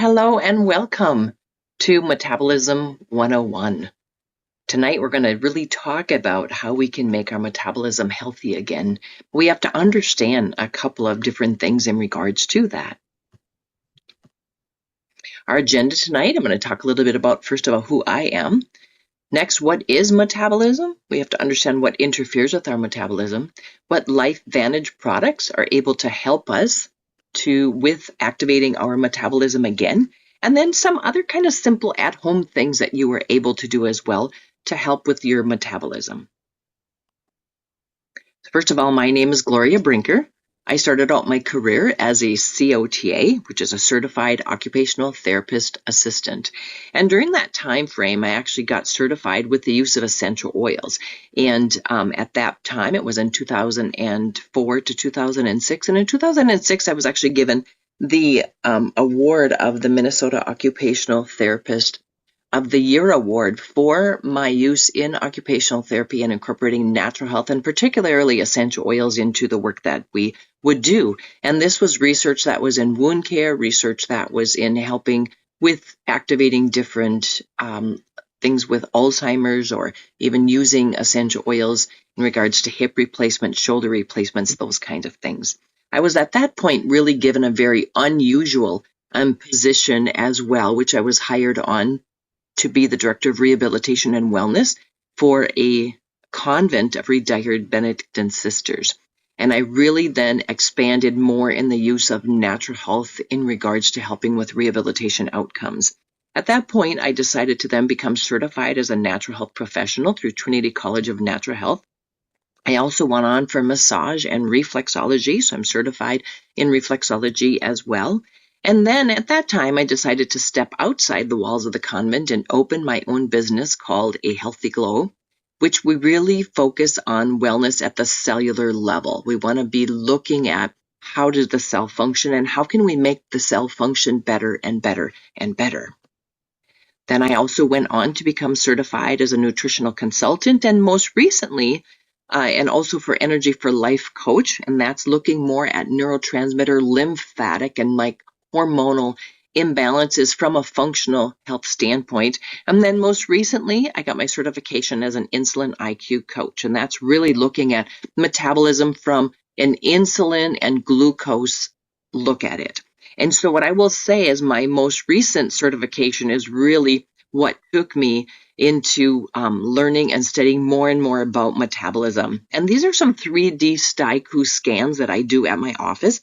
Hello and welcome to Metabolism 101. Tonight we're going to really talk about how we can make our metabolism healthy again. We have to understand a couple of different things in regards to that. Our agenda tonight, I'm going to talk a little bit about, first of all, who I am. Next, what is metabolism? We have to understand what interferes with our metabolism, what LifeVantage products are able to help us with activating our metabolism again, and then some other kind of simple at-home things that you are able to do as well to help with your metabolism. First of all, my name is Gloria Brinker. I started out my career as a COTA, which is a Certified Occupational Therapist Assistant. And during that time frame, I actually got certified with the use of essential oils. And at that time, it was in 2004 to 2006. And in 2006, I was actually given the award of the Minnesota Occupational Therapist of the Year award for my use in occupational therapy and incorporating natural health and particularly essential oils into the work that we would do. And this was research that was in wound care, research that was in helping with activating different things with Alzheimer's, or even using essential oils in regards to hip replacement, shoulder replacements, those kinds of things. I was at that point really given a very unusual position as well, which I was hired on to be the Director of Rehabilitation and Wellness for a convent of retired Benedictine sisters. And I really then expanded more in the use of natural health in regards to helping with rehabilitation outcomes. At that point, I decided to then become certified as a natural health professional through Trinity College of Natural Health. I also went on for massage and reflexology, so I'm certified in reflexology as well. And then at that time, I decided to step outside the walls of the convent and open my own business called A Healthy Glow, which we really focus on wellness at the cellular level. We want to be looking at how does the cell function and how can we make the cell function better and better and better. Then I also went on to become certified as a nutritional consultant, and most recently, and also for Energy for Life coach, and that's looking more at neurotransmitter, lymphatic, and like hormonal imbalances from a functional health standpoint. And then most recently, I got my certification as an insulin IQ coach, and that's really looking at metabolism from an insulin and glucose look at it. And so what I will say is my most recent certification is really what took me into learning and studying more and more about metabolism. And these are some 3D STIQ scans that I do at my office.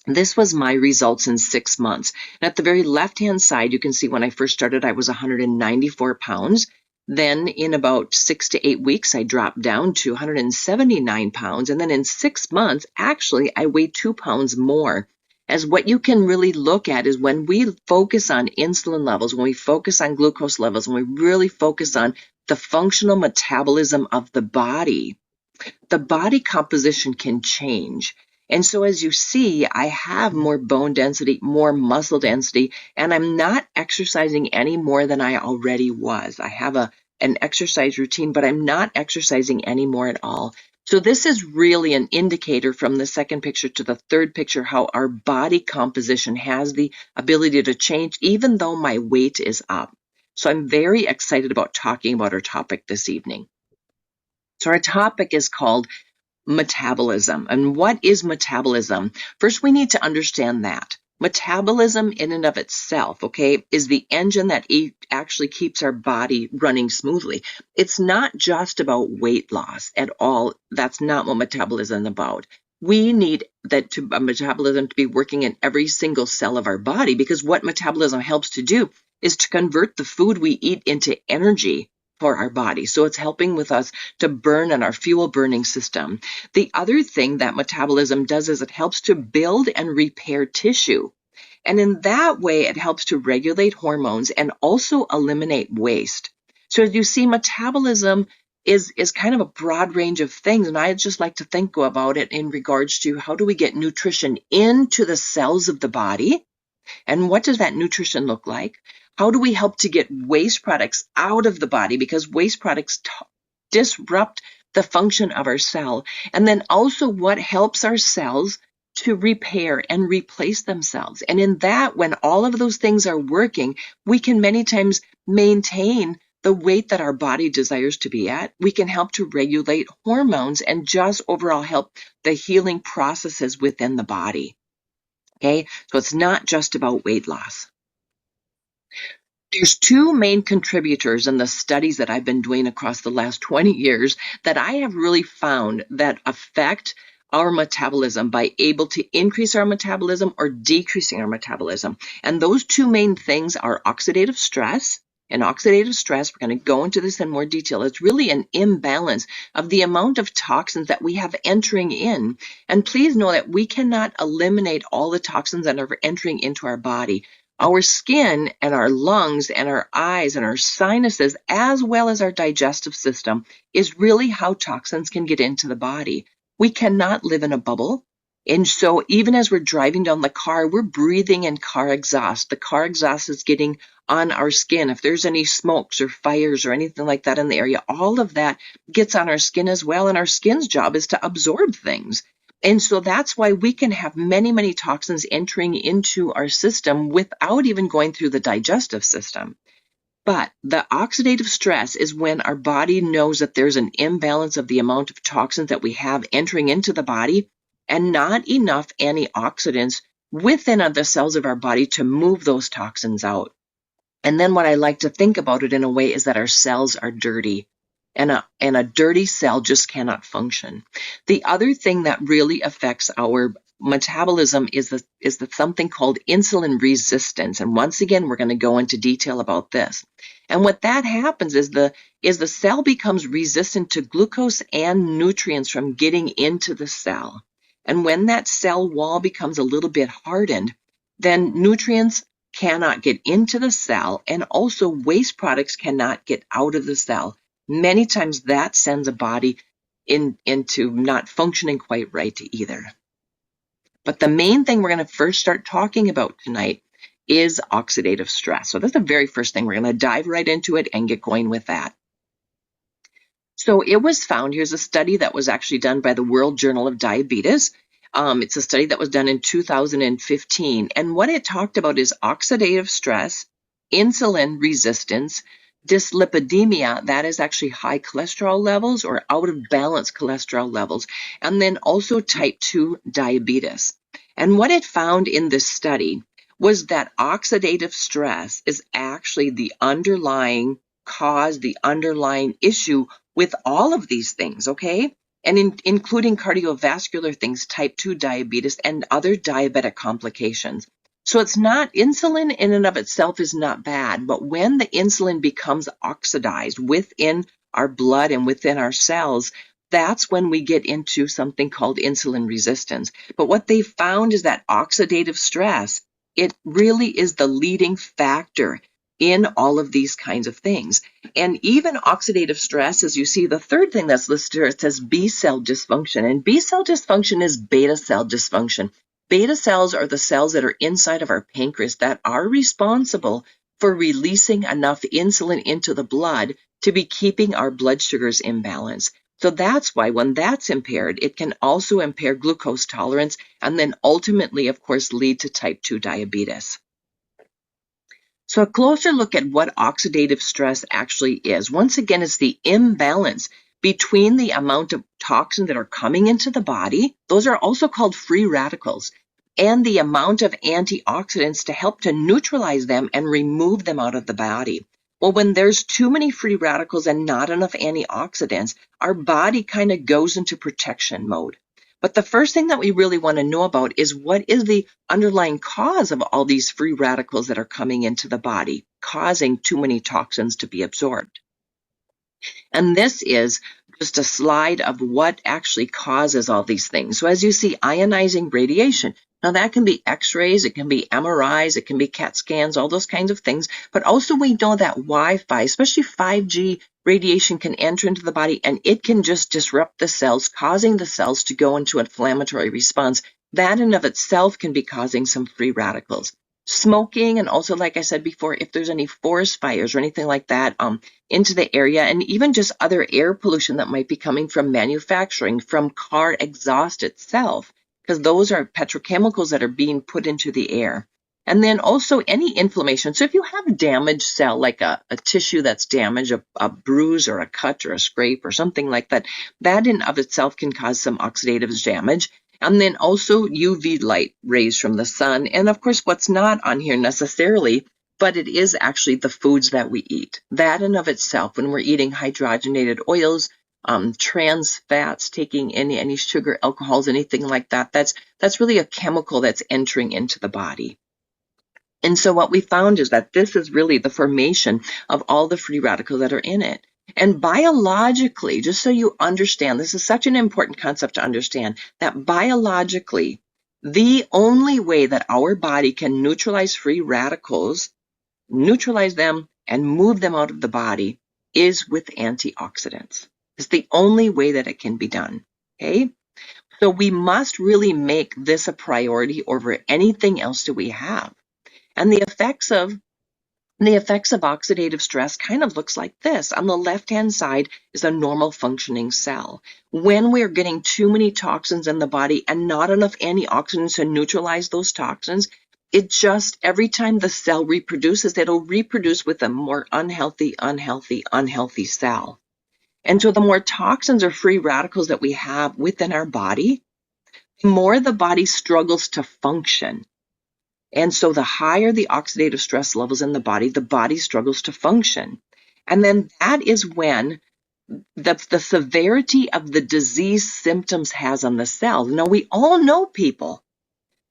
This was my results in 6 months. And at the very left-hand side, you can see when I first started, I was 194 pounds. Then in about 6 to 8 weeks, I dropped down to 179 pounds. And then in 6 months, actually, I weighed 2 pounds more. As what you can really look at is when we focus on insulin levels, when we focus on glucose levels, when we really focus on the functional metabolism of the body composition can change. And so as you see, I have more bone density, more muscle density, and I'm not exercising any more than I already was. I have an exercise routine, but I'm not exercising any more at all. So this is really an indicator from the second picture to the third picture how our body composition has the ability to change even though my weight is up. So I'm very excited about talking about our topic this evening. So our topic is called metabolism. And what is metabolism? First, we need to understand that. Metabolism in and of itself, is the engine that actually keeps our body running smoothly. It's not just about weight loss at all. That's not what metabolism is about. We need metabolism to be working in every single cell of our body, because what metabolism helps to do is to convert the food we eat into energy for our body. So it's helping with us to burn in our fuel burning system. The other thing that metabolism does is it helps to build and repair tissue. And in that way, it helps to regulate hormones and also eliminate waste. So as you see, metabolism is kind of a broad range of things. And I just like to think about it in regards to how do we get nutrition into the cells of the body? And what does that nutrition look like? How do we help to get waste products out of the body? Because waste products disrupt the function of our cell. And then also what helps our cells to repair and replace themselves. And in that, when all of those things are working, we can many times maintain the weight that our body desires to be at. We can help to regulate hormones and just overall help the healing processes within the body. Okay, so it's not just about weight loss. There's two main contributors in the studies that I've been doing across the last 20 years that I have really found that affect our metabolism by able to increase our metabolism or decreasing our metabolism. And those two main things are oxidative stress. And oxidative stress, we're going to go into this in more detail. It's really an imbalance of the amount of toxins that we have entering in. And please know that we cannot eliminate all the toxins that are entering into our body. Our skin and our lungs and our eyes and our sinuses, as well as our digestive system, is really how toxins can get into the body. We cannot live in a bubble. And so even as we're driving down the car, we're breathing in car exhaust. The car exhaust is getting on our skin. If there's any smokes or fires or anything like that in the area, all of that gets on our skin as well. And our skin's job is to absorb things. And so that's why we can have many, many toxins entering into our system without even going through the digestive system. But the oxidative stress is when our body knows that there's an imbalance of the amount of toxins that we have entering into the body and not enough antioxidants within the cells of our body to move those toxins out. And then what I like to think about it in a way is that our cells are dirty. And a dirty cell just cannot function. The other thing that really affects our metabolism is something called insulin resistance. And once again, we're going to go into detail about this. And what that happens is the cell becomes resistant to glucose and nutrients from getting into the cell. And when that cell wall becomes a little bit hardened, then nutrients cannot get into the cell, and also waste products cannot get out of the cell. Many times that sends a body into not functioning quite right either. But the main thing we're going to first start talking about tonight is oxidative stress. So that's the very first thing. We're going to dive right into it and get going with that. So it was found, here's a study that was actually done by the World Journal of Diabetes. It's a study that was done in 2015. And what it talked about is oxidative stress, insulin resistance, dyslipidemia, that is actually high cholesterol levels or out of balance cholesterol levels, and then also type 2 diabetes. And what it found in this study was that oxidative stress is actually the underlying cause, the underlying issue with all of these things, okay? And including cardiovascular things, type 2 diabetes, and other diabetic complications. So it's not, insulin in and of itself is not bad, but when the insulin becomes oxidized within our blood and within our cells, that's when we get into something called insulin resistance. But what they found is that oxidative stress, it really is the leading factor in all of these kinds of things. And even oxidative stress, as you see, the third thing that's listed here, it says B cell dysfunction. And B cell dysfunction is beta cell dysfunction. Beta cells are the cells that are inside of our pancreas that are responsible for releasing enough insulin into the blood to be keeping our blood sugars in balance. So that's why when that's impaired, it can also impair glucose tolerance and then ultimately, of course, lead to type 2 diabetes. So a closer look at what oxidative stress actually is. Once again, it's the imbalance between the amount of toxins that are coming into the body, those are also called free radicals, and the amount of antioxidants to help to neutralize them and remove them out of the body. Well, when there's too many free radicals and not enough antioxidants, our body kind of goes into protection mode. But the first thing that we really want to know about is what is the underlying cause of all these free radicals that are coming into the body, causing too many toxins to be absorbed. And this is just a slide of what actually causes all these things. So as you see, ionizing radiation. Now that can be x-rays, it can be MRIs, it can be CAT scans, all those kinds of things. But also we know that Wi-Fi, especially 5G radiation, can enter into the body and it can just disrupt the cells, causing the cells to go into inflammatory response. That in of itself can be causing some free radicals. Smoking, and also, like I said before, if there's any forest fires or anything like that into the area, and even just other air pollution that might be coming from manufacturing, from car exhaust itself, because those are petrochemicals that are being put into the air. And then also any inflammation. So if you have a damaged cell, like a tissue that's damaged, a bruise or a cut or a scrape or something like that, that in of itself can cause some oxidative damage. And then also UV light rays from the sun. And of course, what's not on here necessarily, but it is actually the foods that we eat. That in of itself, when we're eating hydrogenated oils, trans fats, taking any sugar, alcohols, anything like that, that's really a chemical that's entering into the body. And so what we found is that this is really the formation of all the free radicals that are in it. And biologically, just so you understand, this is such an important concept to understand, that biologically, the only way that our body can neutralize free radicals, neutralize them and move them out of the body, is with antioxidants. It's the only way that it can be done. Okay? So we must really make this a priority over anything else that we have. And the effects of oxidative stress kind of looks like this. On the left-hand side is a normal functioning cell. When we're getting too many toxins in the body and not enough antioxidants to neutralize those toxins, it just, every time the cell reproduces, it'll reproduce with a more unhealthy cell. And so the more toxins or free radicals that we have within our body, the more the body struggles to function. And so the higher the oxidative stress levels in the body struggles to function. And then that is when the severity of the disease symptoms has on the cell. Now, we all know people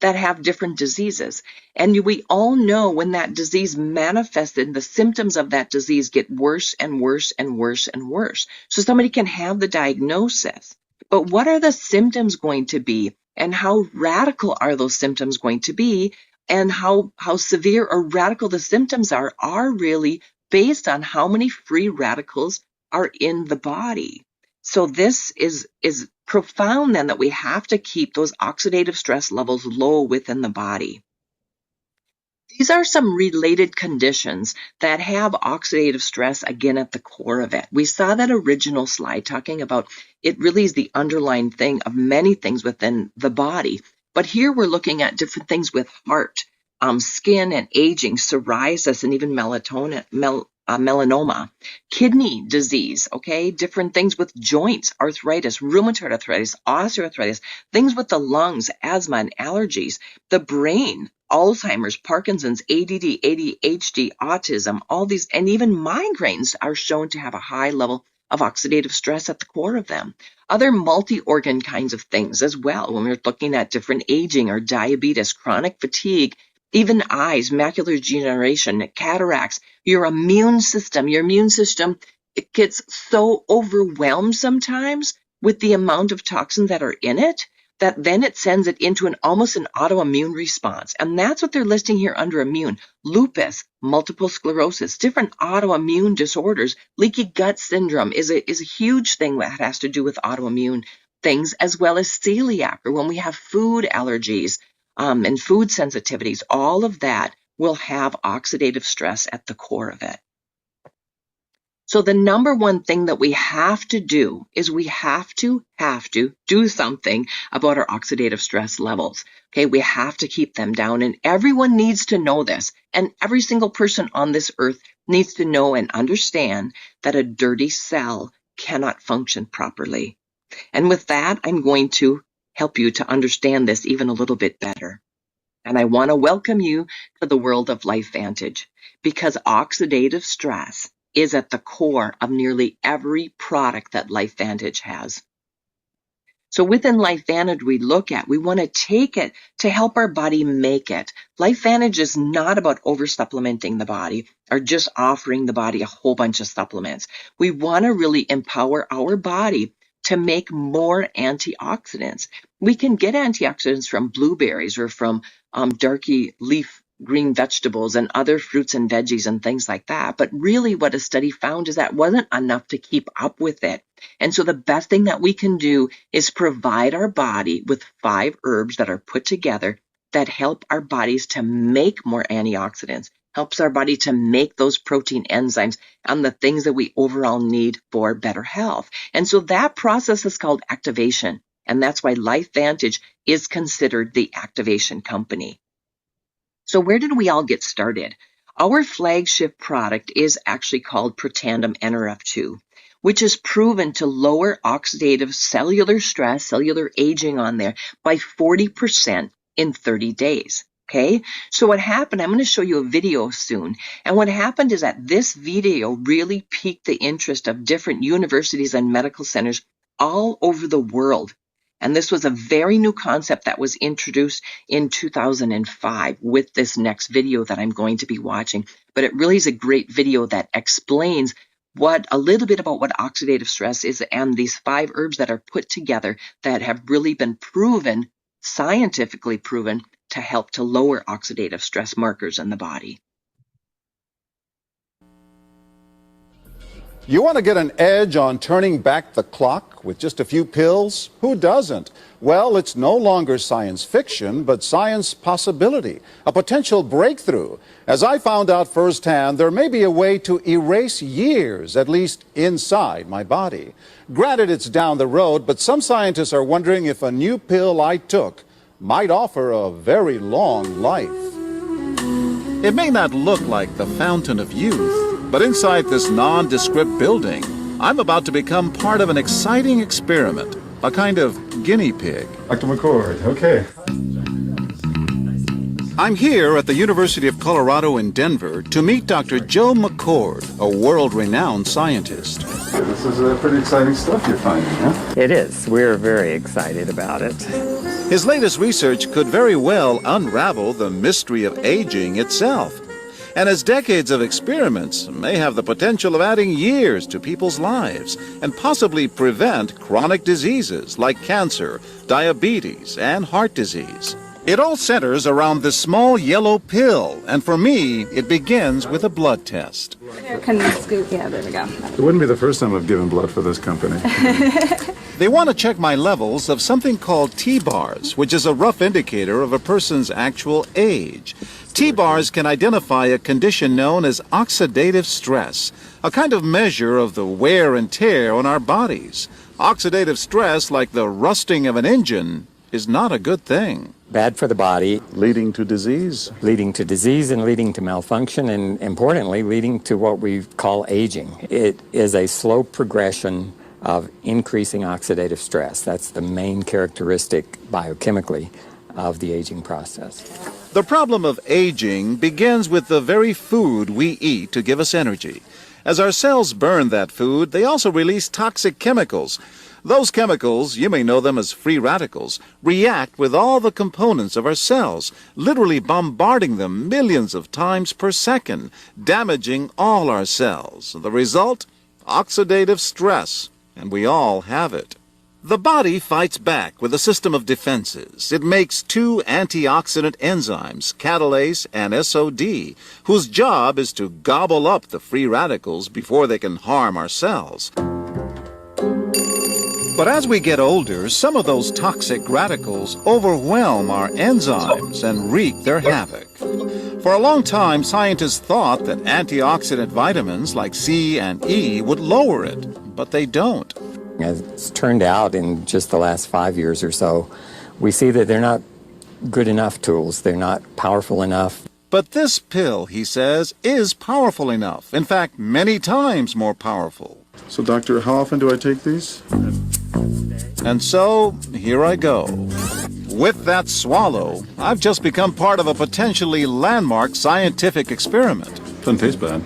that have different diseases. And we all know when that disease manifested, the symptoms of that disease get worse and worse and worse and worse. So somebody can have the diagnosis. But what are the symptoms going to be? And how radical are those symptoms going to be? And how severe or radical the symptoms are really based on how many free radicals are in the body. So this is profound then, that we have to keep those oxidative stress levels low within the body. These are some related conditions that have oxidative stress again at the core of it. We saw that original slide talking about it really is the underlying thing of many things within the body. But here we're looking at different things with heart, skin and aging, psoriasis, and even melanoma, kidney disease, okay, different things with joints, arthritis, rheumatoid arthritis, osteoarthritis, things with the lungs, asthma and allergies, the brain, Alzheimer's, Parkinson's, ADD, ADHD, autism, all these, and even migraines are shown to have a high level of oxidative stress at the core of them. Other multi-organ kinds of things as well, when we're looking at different aging or diabetes, chronic fatigue, even eyes, macular degeneration, cataracts, your immune system, it gets so overwhelmed sometimes with the amount of toxins that are in it, that then it sends it into almost an autoimmune response. And that's what they're listing here under immune. Lupus, multiple sclerosis, different autoimmune disorders. Leaky gut syndrome is a huge thing that has to do with autoimmune things, as well as celiac, or when we have food allergies and food sensitivities. All of that will have oxidative stress at the core of it. So the number one thing that we have to do is we have to do something about our oxidative stress levels. Okay, we have to keep them down, and everyone needs to know this. And every single person on this earth needs to know and understand that a dirty cell cannot function properly. And with that, I'm going to help you to understand this even a little bit better. And I want to welcome you to the world of LifeVantage, because oxidative stress is at the core of nearly every product that LifeVantage has. So within LifeVantage, we want to take it to help our body make it. LifeVantage is not about oversupplementing the body or just offering the body a whole bunch of supplements. We want to really empower our body to make more antioxidants. We can get antioxidants from blueberries or from darky leaf green vegetables and other fruits and veggies and things like that. But really what a study found is that wasn't enough to keep up with it. And so the best thing that we can do is provide our body with 5 herbs that are put together that help our bodies to make more antioxidants, helps our body to make those protein enzymes and the things that we overall need for better health. And so that process is called activation. And that's why LifeVantage is considered the activation company. So where did we all get started? Our flagship product is actually called Protandim NRF2, which is proven to lower oxidative cellular stress, cellular aging on there, by 40% in 30 days. Okay, so what happened, I'm going to show you a video soon. And what happened is that this video really piqued the interest of different universities and medical centers all over the world. And this was a very new concept that was introduced in 2005 with this next video that I'm going to be watching. But it really is a great video that explains a little bit about what oxidative stress is and these 5 herbs that are put together that have really been proven, scientifically proven, to help to lower oxidative stress markers in the body. You want to get an edge on turning back the clock with just a few pills? Who doesn't? Well, it's no longer science fiction, but science possibility, a potential breakthrough. As I found out firsthand, there may be a way to erase years, at least inside my body. Granted, it's down the road, but some scientists are wondering if a new pill I took might offer a very long life. It may not look like the fountain of youth, but inside this nondescript building, I'm about to become part of an exciting experiment, a kind of guinea pig. Dr. McCord, okay. I'm here at the University of Colorado in Denver to meet Dr. Joe McCord, a world-renowned scientist. This is pretty exciting stuff you're finding, huh? It is. We're very excited about it. His latest research could very well unravel the mystery of aging itself. And his decades of experiments may have the potential of adding years to people's lives and possibly prevent chronic diseases like cancer, diabetes, and heart disease. It all centers around this small yellow pill, and for me, it begins with a blood test. Can we scoop? Yeah, there we go. It wouldn't be the first time I've given blood for this company. They want to check my levels of something called T-bars, which is a rough indicator of a person's actual age. T-bars can identify a condition known as oxidative stress, a kind of measure of the wear and tear on our bodies. Oxidative stress, like the rusting of an engine, is not a good thing. Bad for the body. Leading to disease? Leading to disease and leading to malfunction, and importantly, leading to what we call aging. It is a slow progression of increasing oxidative stress. That's the main characteristic biochemically of the aging process. The problem of aging begins with the very food we eat to give us energy. As our cells burn that food, they also release toxic chemicals. Those chemicals, you may know them as free radicals, react with all the components of our cells, literally bombarding them millions of times per second, damaging all our cells. The result? Oxidative stress, and we all have it. The body fights back with a system of defenses. It makes 2 antioxidant enzymes, catalase and SOD, whose job is to gobble up the free radicals before they can harm our cells. But as we get older, some of those toxic radicals overwhelm our enzymes and wreak their havoc. For a long time, scientists thought that antioxidant vitamins like C and E would lower it, but they don't. As it's turned out in just the last 5 years or so, we see that they're not good enough tools. They're not powerful enough. But this pill, he says, is powerful enough. In fact, many times more powerful. So, doctor, how often do I take these? And so, here I go. With that swallow, I've just become part of a potentially landmark scientific experiment. Doesn't taste bad.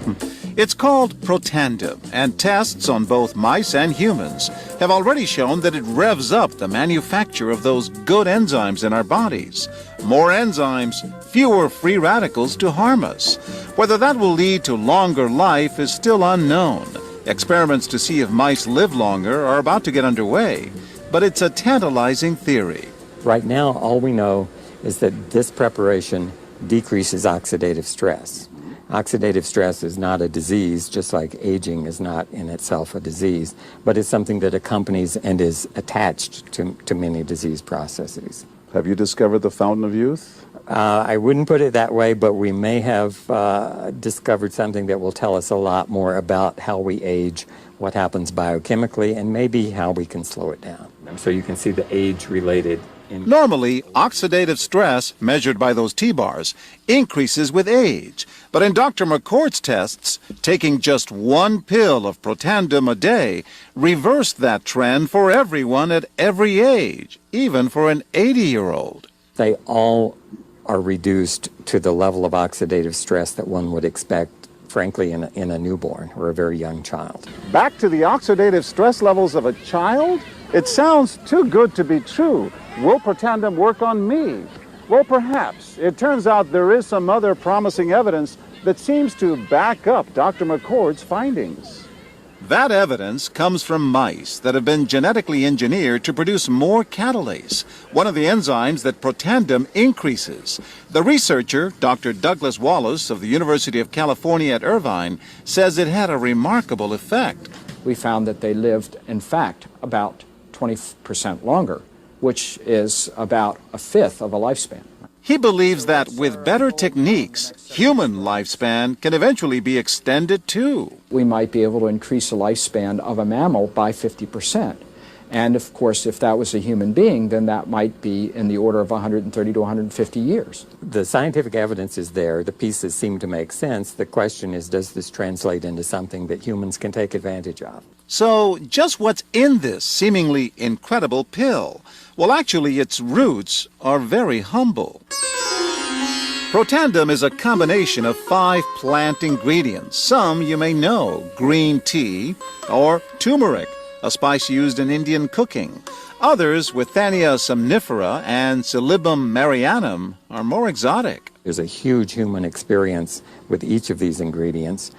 It's called Protandim, and tests on both mice and humans have already shown that it revs up the manufacture of those good enzymes in our bodies. More enzymes, fewer free radicals to harm us. Whether that will lead to longer life is still unknown. Experiments to see if mice live longer are about to get underway, but it's a tantalizing theory. Right now, all we know is that this preparation decreases oxidative stress. Oxidative stress is not a disease, just like aging is not in itself a disease, but it's something that accompanies and is attached to many disease processes. Have you discovered the fountain of youth? I wouldn't put it that way, but we may have discovered something that will tell us a lot more about how we age, what happens biochemically, and maybe how we can slow it down. So you can see the age-related. Normally, oxidative stress, measured by those T-bars, increases with age. But in Dr. McCord's tests, taking just one pill of Protandim a day reversed that trend for everyone at every age, even for an 80-year-old. They all are reduced to the level of oxidative stress that one would expect, frankly, in a newborn or a very young child. Back to the oxidative stress levels of a child? It sounds too good to be true. Will Protandim work on me? Well, perhaps. It turns out there is some other promising evidence that seems to back up Dr. McCord's findings. That evidence comes from mice that have been genetically engineered to produce more catalase, one of the enzymes that Protandim increases. The researcher, Dr. Douglas Wallace of the University of California at Irvine, says it had a remarkable effect. We found that they lived, in fact, about 20% longer, which is about a fifth of a lifespan. He believes that with better techniques, human lifespan can eventually be extended too. We might be able to increase the lifespan of a mammal by 50%. And of course, if that was a human being, then that might be in the order of 130 to 150 years. The scientific evidence is there. The pieces seem to make sense. The question is, does this translate into something that humans can take advantage of? So, just what's in this seemingly incredible pill? Well, actually, its roots are very humble. Protandim is a combination of 5 plant ingredients. Some you may know: green tea or turmeric, a spice used in Indian cooking. Others, Withania somnifera and Silybum marianum, are more exotic. There's a huge human experience with each of these ingredients.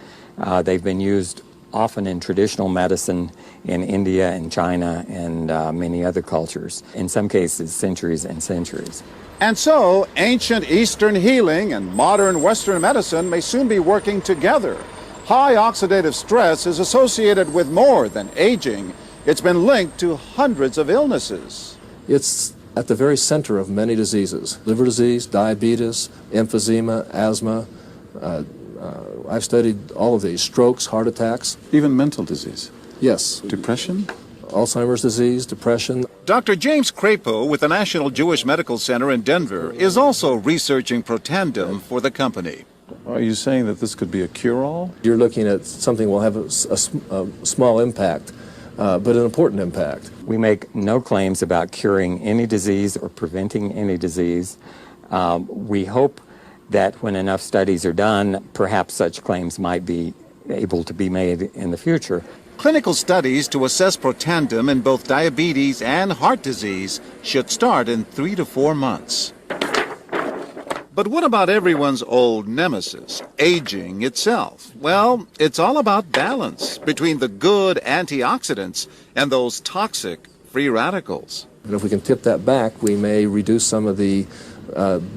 They've been used often in traditional medicine in India and China and many other cultures, in some cases centuries and centuries. And so, ancient Eastern healing and modern Western medicine may soon be working together. High oxidative stress is associated with more than aging. It's been linked to hundreds of illnesses. It's at the very center of many diseases: liver disease, diabetes, emphysema, asthma. I've studied all of these: strokes, heart attacks. Even mental disease. Yes. Depression? Alzheimer's disease, depression. Dr. James Crapo with the National Jewish Medical Center in Denver is also researching Protandim for the company. Are you saying that this could be a cure-all? You're looking at something will have a small impact, but an important impact. We make no claims about curing any disease or preventing any disease. We hope that when enough studies are done, perhaps such claims might be able to be made in the future. Clinical studies to assess Protandim in both diabetes and heart disease should start in 3 to 4 months. But what about everyone's old nemesis, aging itself? Well, it's all about balance between the good antioxidants and those toxic free radicals. And if we can tip that back, we may reduce some of the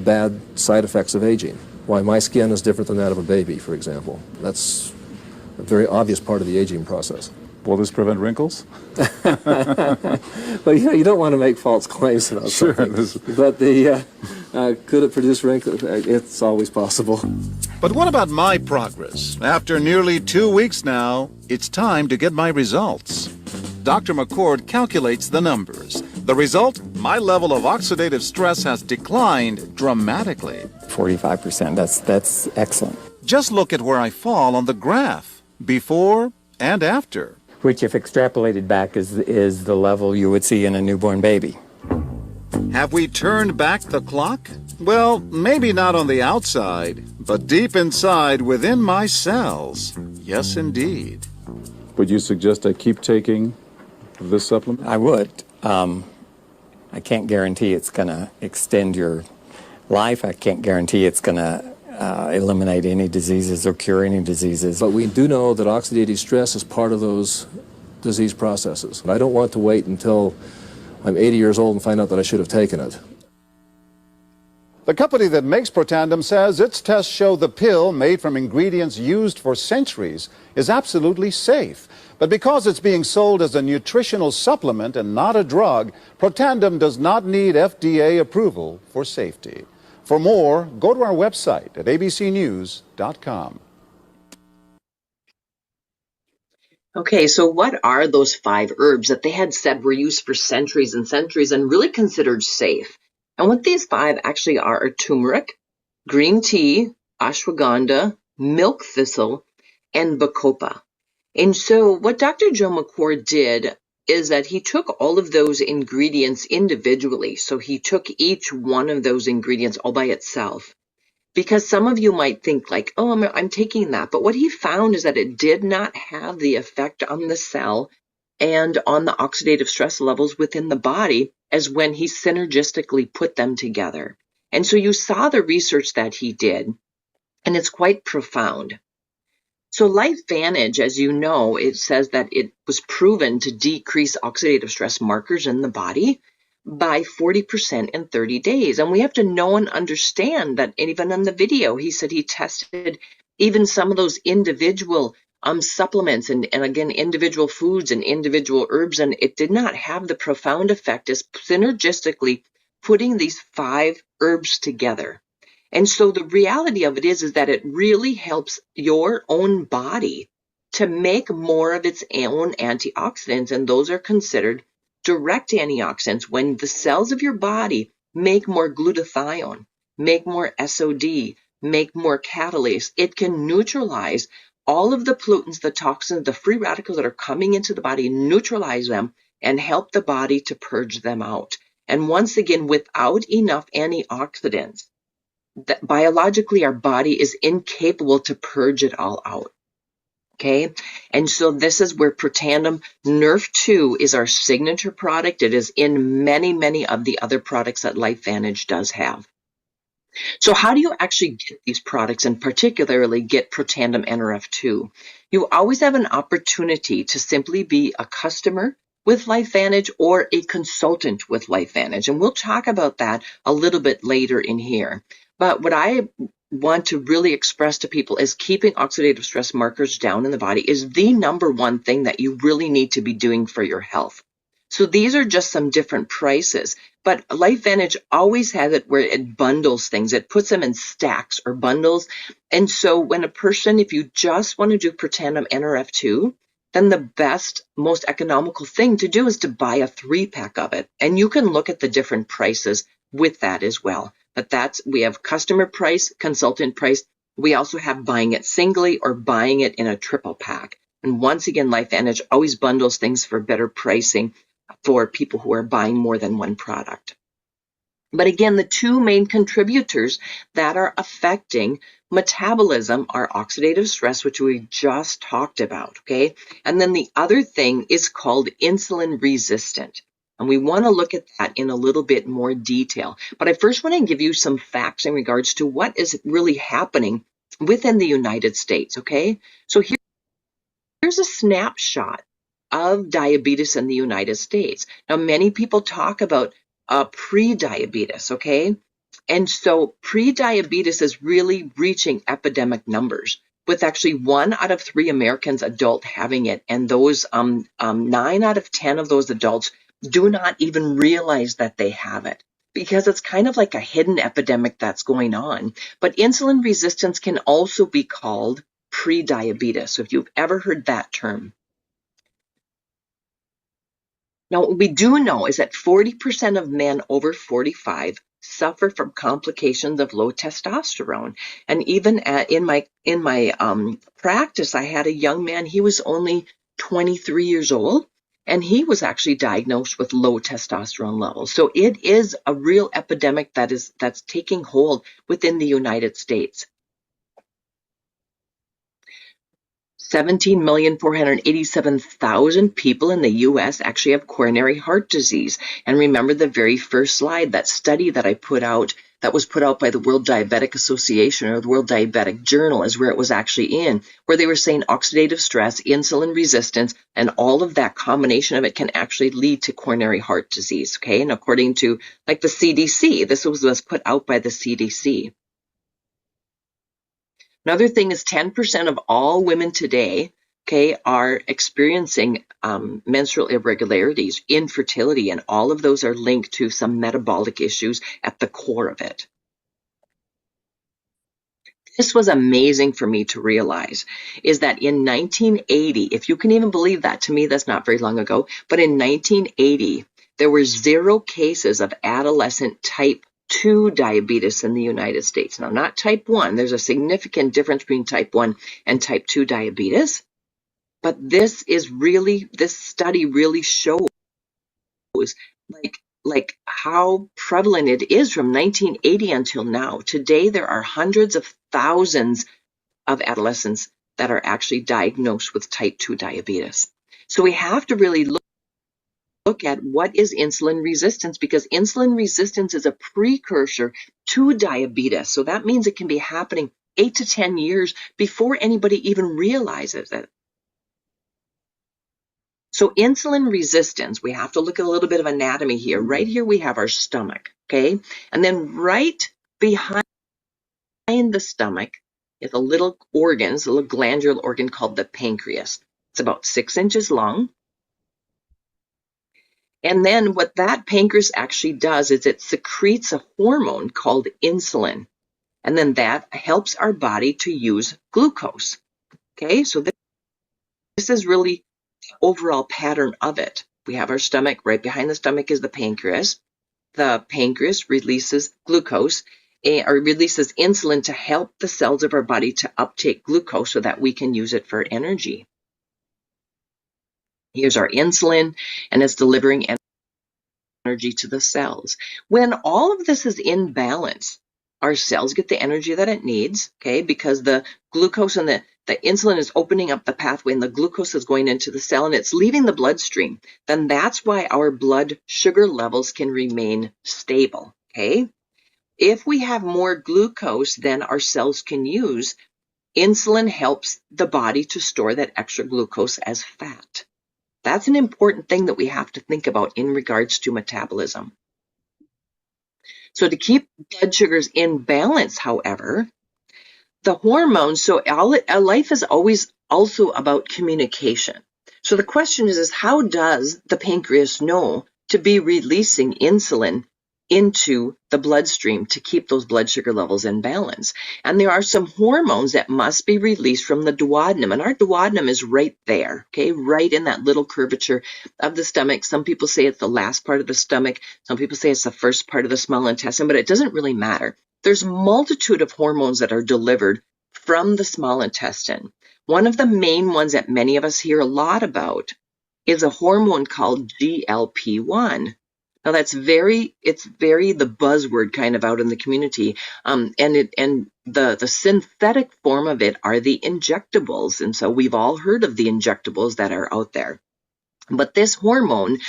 bad side effects of aging. Why my skin is different than that of a baby, for example. That's a very obvious part of the aging process. Will this prevent wrinkles? Well, you don't want to make false claims about something. But could it produce wrinkles? It's always possible. But what about my progress? After nearly 2 weeks now, it's time to get my results. Dr. McCord calculates the numbers. The result? My level of oxidative stress has declined dramatically. 45%, that's excellent. Just look at where I fall on the graph, before and after. Which, if extrapolated back, is the level you would see in a newborn baby. Have we turned back the clock? Well, maybe not on the outside, but deep inside within my cells. Yes, indeed. Would you suggest I keep taking this supplement? I would. I can't guarantee it's going to extend your life. I can't guarantee it's going to eliminate any diseases or cure any diseases. But we do know that oxidative stress is part of those disease processes. I don't want to wait until I'm 80 years old and find out that I should have taken it. The company that makes Protandim says its tests show the pill, made from ingredients used for centuries, is absolutely safe. But because it's being sold as a nutritional supplement and not a drug, Protandim does not need FDA approval for safety. For more, go to our website at abcnews.com. Okay, so what are those 5 herbs that they had said were used for centuries and centuries and really considered safe? And what these 5 actually are turmeric, green tea, ashwagandha, milk thistle, and bacopa. And so what Dr. Joe McCord did is that he took all of those ingredients individually. So he took each one of those ingredients all by itself. Because some of you might think like, oh, I'm taking that. But what he found is that it did not have the effect on the cell and on the oxidative stress levels within the body as when he synergistically put them together. And so you saw the research that he did, and it's quite profound. So LifeVantage, as you know, it says that it was proven to decrease oxidative stress markers in the body by 40% in 30 days. And we have to know and understand that even in the video, he said he tested even some of those individual supplements and again, individual foods and individual herbs, and it did not have the profound effect as synergistically putting these 5 herbs together. And so the reality of it is that it really helps your own body to make more of its own antioxidants, and those are considered direct antioxidants. When the cells of your body make more glutathione, make more SOD, make more catalase, it can neutralize all of the pollutants, the toxins, the free radicals that are coming into the body, neutralize them and help the body to purge them out. And once again, without enough antioxidants, that biologically our body is incapable to purge it all out. Okay, and so this is where Protandim Nerf 2 is our signature product. It is in many of the other products that LifeVantage does have. So how do you actually get these products, and particularly get Protandim NRF2? You always have an opportunity to simply be a customer with LifeVantage or a consultant with LifeVantage, and we'll talk about that a little bit later in here. But what I want to really express to people is keeping oxidative stress markers down in the body is the number one thing that you really need to be doing for your health. So these are just some different prices, but LifeVantage always has it where it bundles things. It puts them in stacks or bundles. And so when a person, if you just want to do Protandim NRF2, then the best, most economical thing to do is to buy a 3-pack of it. And you can look at the different prices with that as well. But we have customer price, consultant price. We also have buying it singly or buying it in a triple pack. And once again, LifeVantage always bundles things for better pricing for people who are buying more than one product. But again, the 2 main contributors that are affecting metabolism are oxidative stress, which we just talked about, okay? And then the other thing is called insulin resistant. And we want to look at that in a little bit more detail. But I first want to give you some facts in regards to what is really happening within the United States, okay? So here's a snapshot of diabetes in the United States. Now, many people talk about pre-diabetes, okay? And so pre-diabetes is really reaching epidemic numbers, with actually 1 out of 3 Americans adult having it. And those 9 out of 10 of those adults do not even realize that they have it, because it's kind of like a hidden epidemic that's going on. But insulin resistance can also be called pre-diabetes. So if you've ever heard that term. Now, what we do know is that 40% of men over 45 suffer from complications of low testosterone. And even in my practice, I had a young man. He was only 23 years old, and he was actually diagnosed with low testosterone levels. So it is a real epidemic that's taking hold within the United States. 17,487,000 people in the U.S. actually have coronary heart disease. And remember the very first slide, that study that I put out, that was put out by the World Diabetic Association or the World Diabetic Journal, is where it was actually in, where they were saying oxidative stress, insulin resistance, and all of that combination of it can actually lead to coronary heart disease, okay? And according to like the CDC, this was put out by the CDC. Another thing is 10% of all women today, okay, are experiencing menstrual irregularities, infertility, and all of those are linked to some metabolic issues at the core of it. This was amazing for me to realize, is that in 1980, if you can even believe that, to me that's not very long ago, but in 1980, there were 0 cases of adolescent type 2 diabetes in the United States. Now, not type 1. There's a significant difference between type 1 and type 2 diabetes. But this study really shows like how prevalent it is from 1980 until now. Today, there are hundreds of thousands of adolescents that are actually diagnosed with type 2 diabetes. So we have to really look at what is insulin resistance, because insulin resistance is a precursor to diabetes. So that means it can be happening 8 to 10 years before anybody even realizes it. So insulin resistance, we have to look at a little bit of anatomy here. Right here we have our stomach, okay? And then right behind the stomach is a little organ, it's a little glandular organ called the pancreas. It's about 6 inches long. And then what that pancreas actually does is it secretes a hormone called insulin. And then that helps our body to use glucose. Okay, so this is really the overall pattern of it. We have our stomach, right behind the stomach is the pancreas. The pancreas releases glucose or releases insulin to help the cells of our body to uptake glucose so that we can use it for energy. Here's our insulin, and it's delivering energy to the cells. When all of this is in balance, our cells get the energy that it needs, okay, because the glucose and the insulin is opening up the pathway and the glucose is going into the cell and it's leaving the bloodstream. Then that's why our blood sugar levels can remain stable, okay? If we have more glucose than our cells can use, insulin helps the body to store that extra glucose as fat. That's an important thing that we have to think about in regards to metabolism. So to keep blood sugars in balance, however, the hormones, so life is always also about communication. So the question is how does the pancreas know to be releasing insulin into the bloodstream to keep those blood sugar levels in balance? And there are some hormones that must be released from the duodenum, and our duodenum is right there, okay, right in that little curvature of the stomach. Some people say it's the last part of the stomach, some people say it's the first part of the small intestine, but it doesn't really matter. There's a multitude of hormones that are delivered from the small intestine. One of the main ones that many of us hear a lot about is a hormone called GLP-1. Now it's very the buzzword kind of out in the community, and the synthetic form of it are the injectables, and so we've all heard of the injectables that are out there. But this hormone,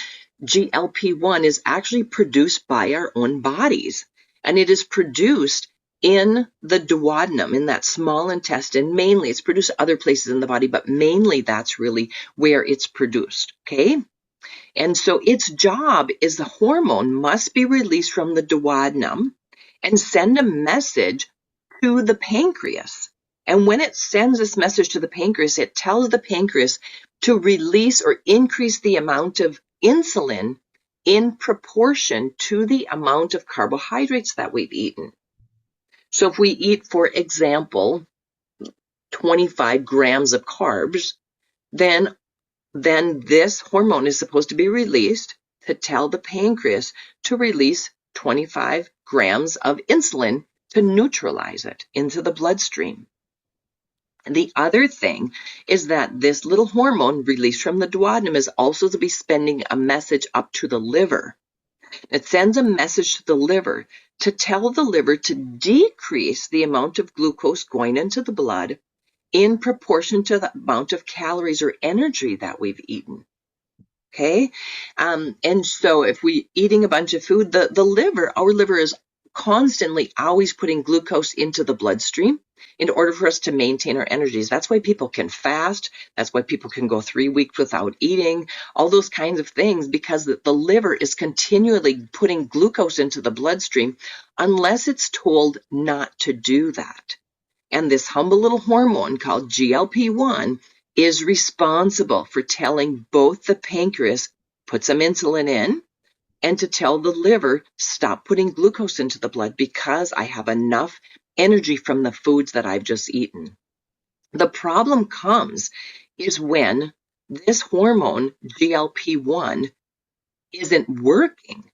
GLP-1, is actually produced by our own bodies, and it is produced in the duodenum, in that small intestine. Mainly, it's produced other places in the body, but mainly that's really where it's produced, okay? And so its job is the hormone must be released from the duodenum and send a message to the pancreas. And when it sends this message to the pancreas, it tells the pancreas to release or increase the amount of insulin in proportion to the amount of carbohydrates that we've eaten. So if we eat, for example, 25 grams of carbs, then this hormone is supposed to be released to tell the pancreas to release 25 grams of insulin to neutralize it into the bloodstream. And the other thing is that this little hormone released from the duodenum is also to be sending a message up to the liver. It sends a message to the liver to tell the liver to decrease the amount of glucose going into the blood in proportion to the amount of calories or energy that we've eaten. Okay? And so if we're eating a bunch of food, our liver is constantly always putting glucose into the bloodstream in order for us to maintain our energies. That's why people can fast. That's why people can go 3 weeks without eating, all those kinds of things, because the liver is continually putting glucose into the bloodstream unless it's told not to do that. And this humble little hormone called GLP-1 is responsible for telling both the pancreas, put some insulin in, and to tell the liver, stop putting glucose into the blood because I have enough energy from the foods that I've just eaten. The problem comes is when this hormone, GLP-1, isn't working.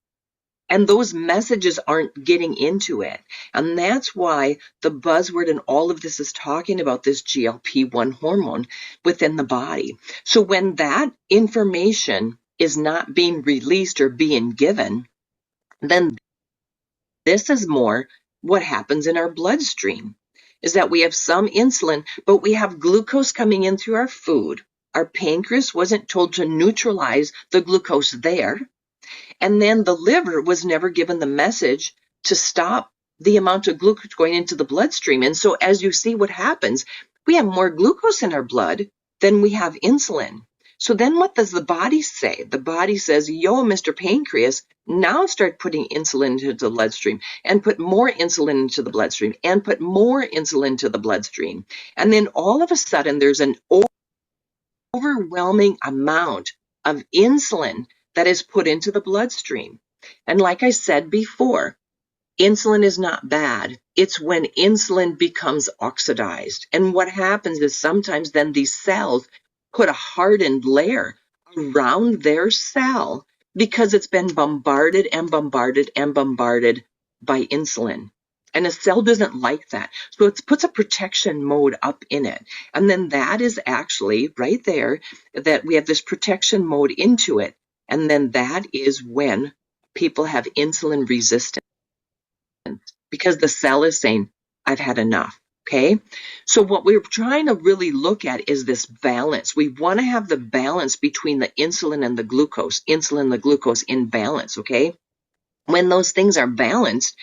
And those messages aren't getting into it. And that's why the buzzword in all of this is talking about this GLP-1 hormone within the body. So when that information is not being released or being given, then this is more what happens in our bloodstream, is that we have some insulin, but we have glucose coming in through our food. Our pancreas wasn't told to neutralize the glucose there. And then the liver was never given the message to stop the amount of glucose going into the bloodstream. And so as you see what happens, we have more glucose in our blood than we have insulin. So then what does the body say? The body says, yo, Mr. Pancreas, now start putting insulin into the bloodstream and put more insulin into the bloodstream and put more insulin into the bloodstream. And then all of a sudden there's an overwhelming amount of insulin that is put into the bloodstream. And like I said before, insulin is not bad. It's when insulin becomes oxidized. And what happens is sometimes then these cells put a hardened layer around their cell because it's been bombarded and bombarded and bombarded by insulin. And a cell doesn't like that. So it puts a protection mode up in it. And then that is actually right there that we have this protection mode into it. And then that is when people have insulin resistance because the cell is saying, I've had enough. Okay. So what we're trying to really look at is this balance. We want to have the balance between the insulin and the glucose in balance. Okay. When those things are balanced,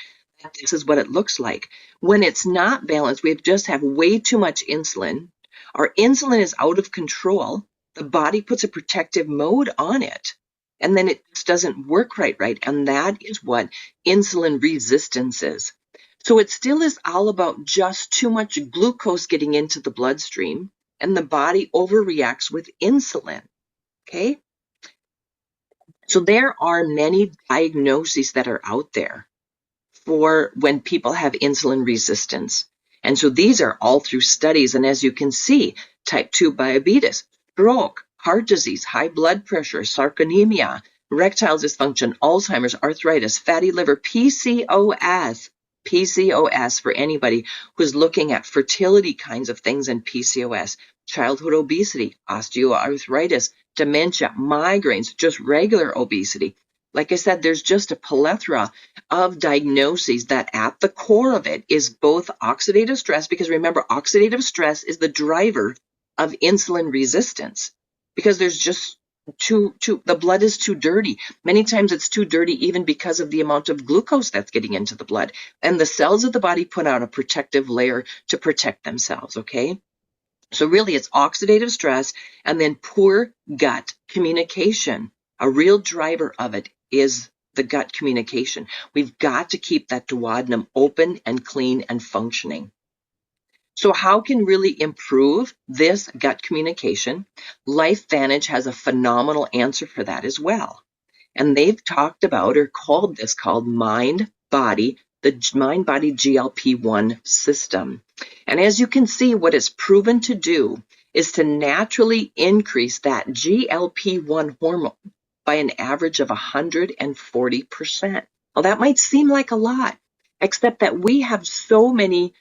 this is what it looks like. When it's not balanced, we just have way too much insulin. Our insulin is out of control. The body puts a protective mode on it. And then it just doesn't work right. And that is what insulin resistance is. So it still is all about just too much glucose getting into the bloodstream, and the body overreacts with insulin. Okay? So there are many diagnoses that are out there for when people have insulin resistance. And so these are all through studies. And as you can see, type 2 diabetes, stroke, heart disease, high blood pressure, sarcopenia, erectile dysfunction, Alzheimer's, arthritis, fatty liver, PCOS for anybody who's looking at fertility kinds of things in PCOS, childhood obesity, osteoarthritis, dementia, migraines, just regular obesity. Like I said, there's just a plethora of diagnoses that at the core of it is both oxidative stress, because remember, oxidative stress is the driver of insulin resistance. Because there's just the blood is too dirty. Many times it's too dirty even because of the amount of glucose that's getting into the blood. And the cells of the body put out a protective layer to protect themselves, okay? So really it's oxidative stress and then poor gut communication. A real driver of it is the gut communication. We've got to keep that duodenum open and clean and functioning. So how can really improve this gut communication? LifeVantage has a phenomenal answer for that as well. And they've talked about or called mind-body, the mind-body GLP-1 system. And as you can see, what it's proven to do is to naturally increase that GLP-1 hormone by an average of 140%. Well, that might seem like a lot, except that we have so many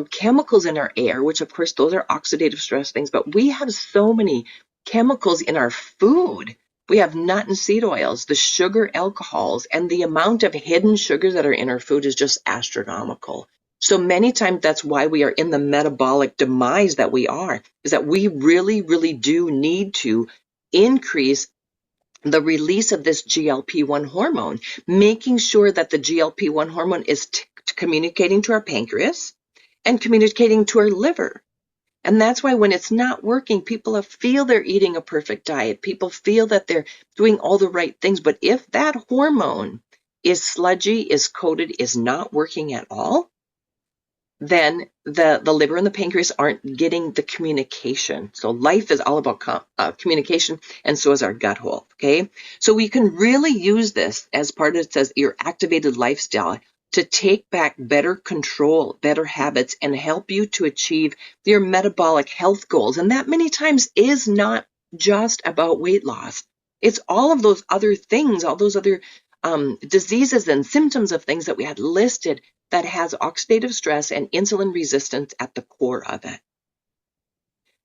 chemicals in our air, which of course those are oxidative stress things, but we have so many chemicals in our food. We have nut and seed oils, the sugar alcohols, and the amount of hidden sugars that are in our food is just astronomical. So many times that's why we are in the metabolic demise that we are, is that we really, really do need to increase the release of this GLP-1 hormone, making sure that the GLP-1 hormone is communicating to our pancreas and communicating to our liver. And that's why when it's not working, people feel they're eating a perfect diet. People feel that they're doing all the right things. But if that hormone is sludgy, is coated, is not working at all, then the liver and the pancreas aren't getting the communication. So life is all about communication, and so is our gut health, okay? So we can really use this as part of it says your activated lifestyle to take back better control, better habits, and help you to achieve your metabolic health goals. And that many times is not just about weight loss. It's all of those other things, all those other diseases and symptoms of things that we had listed that has oxidative stress and insulin resistance at the core of it.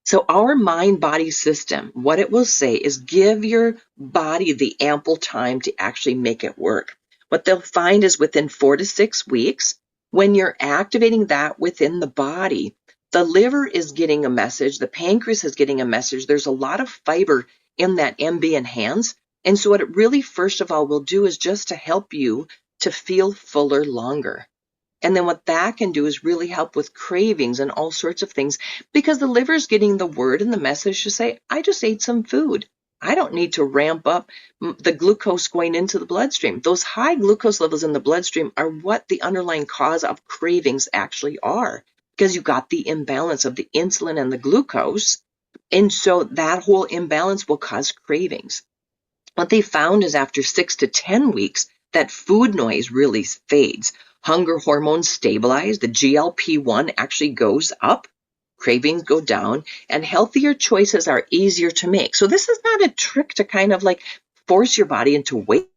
So our mind-body system, what it will say is give your body the ample time to actually make it work. What they'll find is within 4 to 6 weeks, when you're activating that within the body, the liver is getting a message, the pancreas is getting a message. There's a lot of fiber in that MB Enhance. And so what it really, first of all, will do is just to help you to feel fuller longer. And then what that can do is really help with cravings and all sorts of things, because the liver's getting the word and the message to say, I just ate some food. I don't need to ramp up the glucose going into the bloodstream. Those high glucose levels in the bloodstream are what the underlying cause of cravings actually are, because you got the imbalance of the insulin and the glucose. And so that whole imbalance will cause cravings. What they found is after 6 to 10 weeks, that food noise really fades. Hunger hormones stabilize, the GLP-1 actually goes up, cravings go down, and healthier choices are easier to make. So this is not a trick to kind of like force your body into weight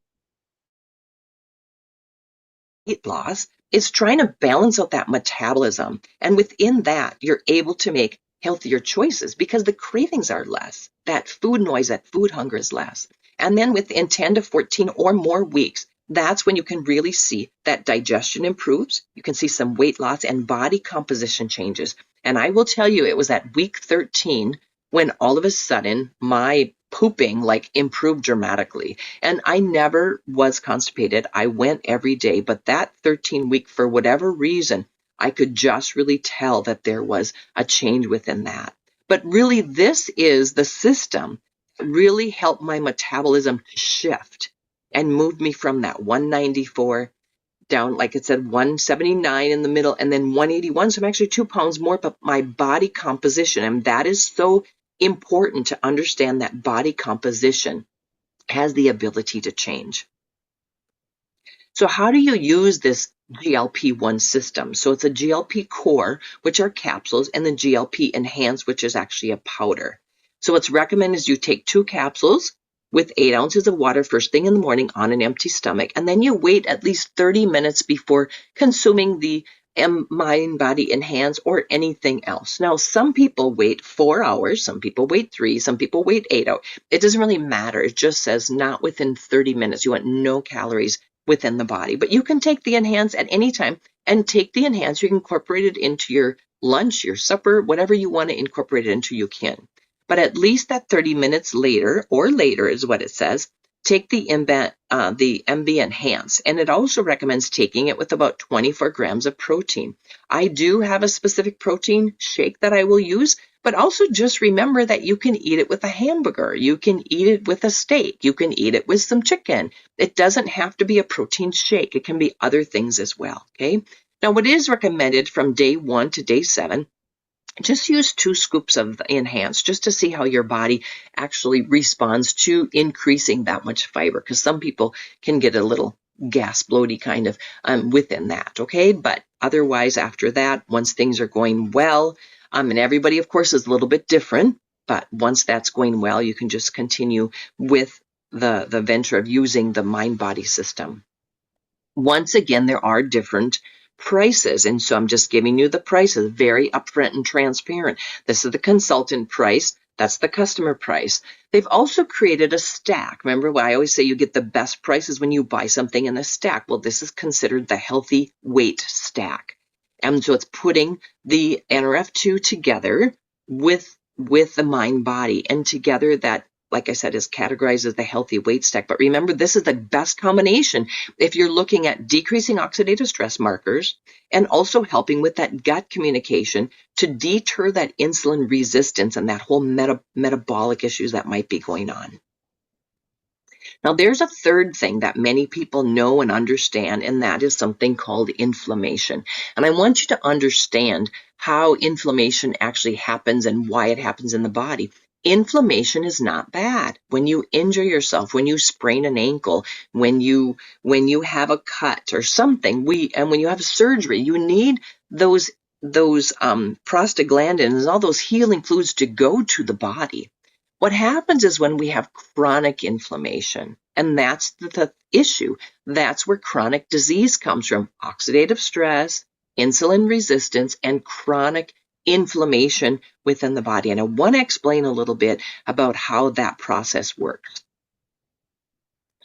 loss. It's trying to balance out that metabolism. And within that, you're able to make healthier choices because the cravings are less. That food noise, that food hunger is less. And then within 10 to 14 or more weeks, that's when you can really see that digestion improves. You can see some weight loss and body composition changes. And I will tell you, it was at week 13 when all of a sudden my pooping like improved dramatically. And I never was constipated. I went every day, but that 13 week, for whatever reason, I could just really tell that there was a change within that. But really, this is the system that really helped my metabolism to shift and moved me from that 194 down, like it said, 179 in the middle, and then 181. So I'm actually 2 pounds more, but my body composition, and that is so important to understand, that body composition has the ability to change. So how do you use this GLP-1 system? So it's a GLP core, which are capsules, and the GLP Enhance, which is actually a powder. So what's recommended is you take 2 capsules with 8 ounces of water first thing in the morning on an empty stomach, and then you wait at least 30 minutes before consuming the Mind Body Enhance or anything else. Now, some people wait 4 hours, some people wait 3, some people wait 8 hours. It doesn't really matter. It just says not within 30 minutes. You want no calories within the body. But you can take the Enhance at any time, and take the Enhance. You can incorporate it into your lunch, your supper, whatever you want to incorporate it into, you can. But at least that 30 minutes later, or later is what it says, take the MB Enhance. And it also recommends taking it with about 24 grams of protein. I do have a specific protein shake that I will use, but also just remember that you can eat it with a hamburger. You can eat it with a steak. You can eat it with some chicken. It doesn't have to be a protein shake. It can be other things as well, okay? Now, what is recommended from day 1 to day 7, just use 2 scoops of Enhance just to see how your body actually responds to increasing that much fiber, because some people can get a little gas bloaty kind of within that, okay? But otherwise, after that, once things are going well, and everybody, of course, is a little bit different, but once that's going well, you can just continue with the venture of using the mind-body system. Once again, there are different prices, and so I'm just giving you the prices, very upfront and transparent. This is the consultant price. That's the customer price. They've also created a stack. Remember what I always say, you get the best prices when you buy something in a stack. Well, this is considered the healthy weight stack. And so it's putting the NRF2 together with the mind body, and together that, like I said, is categorized as the healthy weight stack. But remember, this is the best combination if you're looking at decreasing oxidative stress markers and also helping with that gut communication to deter that insulin resistance and that whole metabolic issues that might be going on. Now, there's a third thing that many people know and understand, and that is something called inflammation. And I want you to understand how inflammation actually happens and why it happens in the body. Inflammation is not bad. When you injure yourself, when you sprain an ankle, when you have a cut or something, and when you have surgery, you need those prostaglandins and all those healing fluids to go to the body. What happens is when we have chronic inflammation, and that's the issue. That's where chronic disease comes from: oxidative stress, insulin resistance, and chronic inflammation within the body. And I want to explain a little bit about how that process works.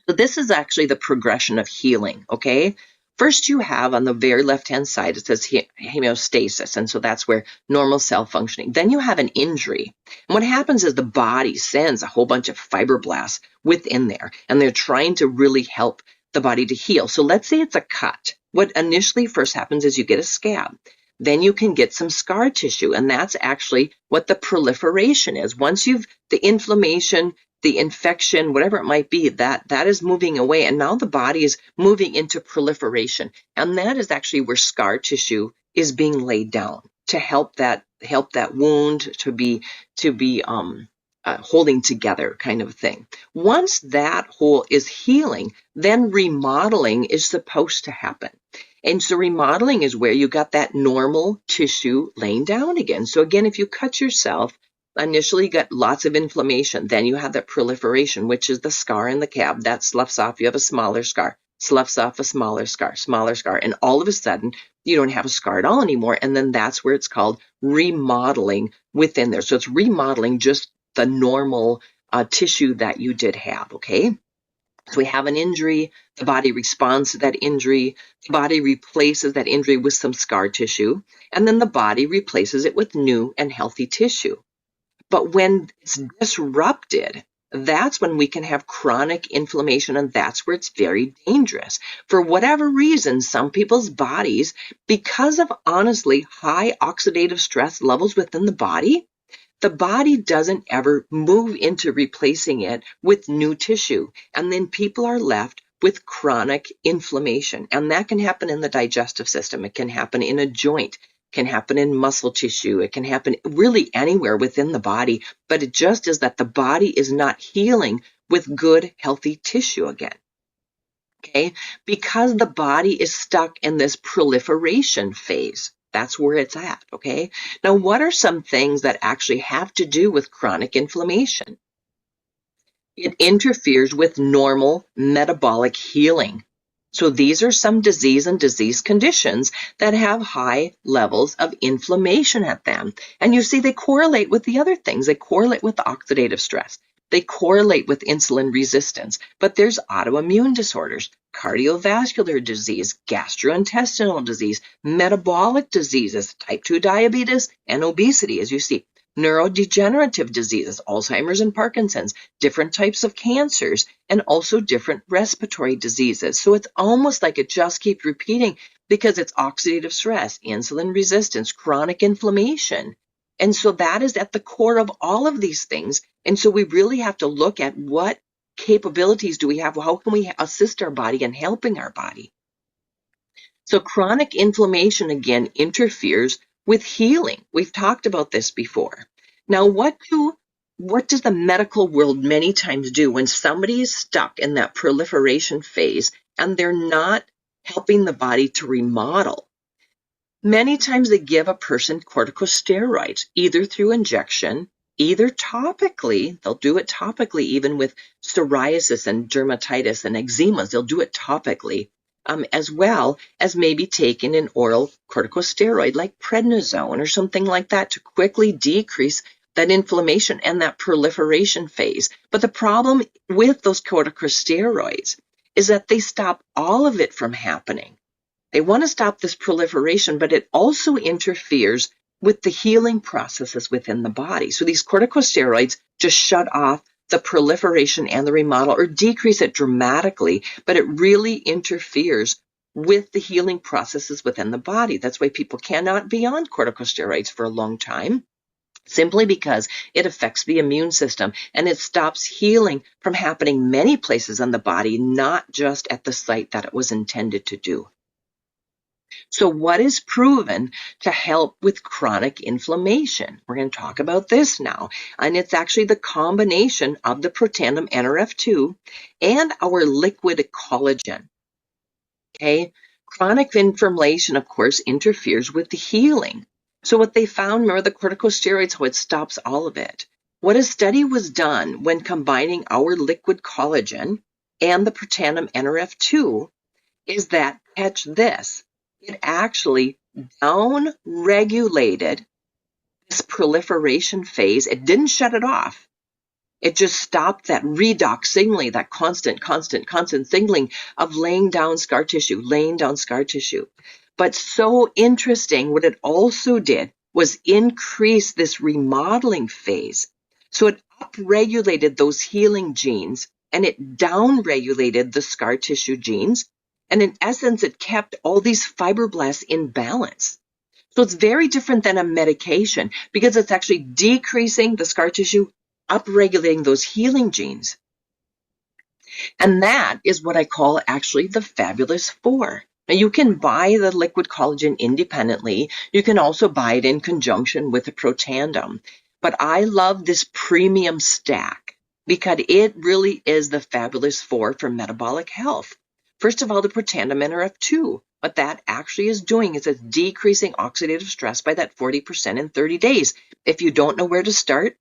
So this is actually the progression of healing, okay? First, you have on the very left-hand side, it says homeostasis, and so that's where normal cell functioning. Then you have an injury. And what happens is the body sends a whole bunch of fibroblasts within there, and they're trying to really help the body to heal. So let's say it's a cut. What initially first happens is you get a scab. Then you can get some scar tissue, and that's actually what the proliferation is. Once the inflammation, the infection, whatever it might be, that is moving away, and now the body is moving into proliferation, and that is actually where scar tissue is being laid down to help that wound to be holding together, kind of thing. Once that hole is healing, then remodeling is supposed to happen. And so remodeling is where you got that normal tissue laying down again. So again, if you cut yourself, initially you got lots of inflammation. Then you have that proliferation, which is the scar and the cab. That sloughs off. You have a smaller scar. Sloughs off a smaller scar. And all of a sudden, you don't have a scar at all anymore. And then that's where it's called remodeling within there. So it's remodeling just the normal tissue that you did have, okay? So we have an injury, the body responds to that injury, the body replaces that injury with some scar tissue, and then the body replaces it with new and healthy tissue. But when it's disrupted, that's when we can have chronic inflammation, and that's where it's very dangerous. For whatever reason, some people's bodies, because of honestly high oxidative stress levels within the body doesn't ever move into replacing it with new tissue. And then people are left with chronic inflammation. And that can happen in the digestive system. It can happen in a joint. It can happen in muscle tissue. It can happen really anywhere within the body. But it just is that the body is not healing with good, healthy tissue again. Okay? Because the body is stuck in this proliferation phase. That's where it's at, okay? Now, what are some things that actually have to do with chronic inflammation? It interferes with normal metabolic healing. So these are some disease and disease conditions that have high levels of inflammation at them. And you see, they correlate with the other things. They correlate with oxidative stress. They correlate with insulin resistance. But there's autoimmune disorders, cardiovascular disease, gastrointestinal disease, metabolic diseases, type 2 diabetes, and obesity, as you see, neurodegenerative diseases, Alzheimer's and Parkinson's, different types of cancers, and also different respiratory diseases. So it's almost like it just keeps repeating because it's oxidative stress, insulin resistance, chronic inflammation. And so that is at the core of all of these things. And so we really have to look at what capabilities do we have? How can we assist our body in helping our body? So chronic inflammation, again, interferes with healing. We've talked about this before. Now, what does the medical world many times do when somebody is stuck in that proliferation phase and they're not helping the body to remodel? Many times they give a person corticosteroids, either through injection, either topically. They'll do it topically, even with psoriasis and dermatitis and eczemas. They'll do it topically, as well as maybe taking an oral corticosteroid like prednisone or something like that to quickly decrease that inflammation and that proliferation phase. But the problem with those corticosteroids is that they stop all of it from happening. They want to stop this proliferation, but it also interferes with the healing processes within the body. So these corticosteroids just shut off the proliferation and the remodel, or decrease it dramatically, but it really interferes with the healing processes within the body. That's why people cannot be on corticosteroids for a long time, simply because it affects the immune system and it stops healing from happening many places in the body, not just at the site that it was intended to do. So what is proven to help with chronic inflammation? We're going to talk about this now. And it's actually the combination of the Protandim NRF2 and our liquid collagen. Okay? Chronic inflammation, of course, interferes with the healing. So what they found, remember the corticosteroids, how it stops all of it. What a study was done when combining our liquid collagen and the Protandim NRF2 is that, catch this, it actually down-regulated this proliferation phase. It didn't shut it off. It just stopped that redox signaling, that constant signaling of laying down scar tissue. But so interesting, what it also did was increase this remodeling phase. So it upregulated those healing genes and it downregulated the scar tissue genes. And in essence, it kept all these fibroblasts in balance. So it's very different than a medication because it's actually decreasing the scar tissue, upregulating those healing genes. And that is what I call actually the fabulous four. Now you can buy the liquid collagen independently. You can also buy it in conjunction with the Protandim. But I love this premium stack because it really is the fabulous four for metabolic health. First of all, the Protandim NRF2. What that actually is doing is it's decreasing oxidative stress by that 40% in 30 days. If you don't know where to start,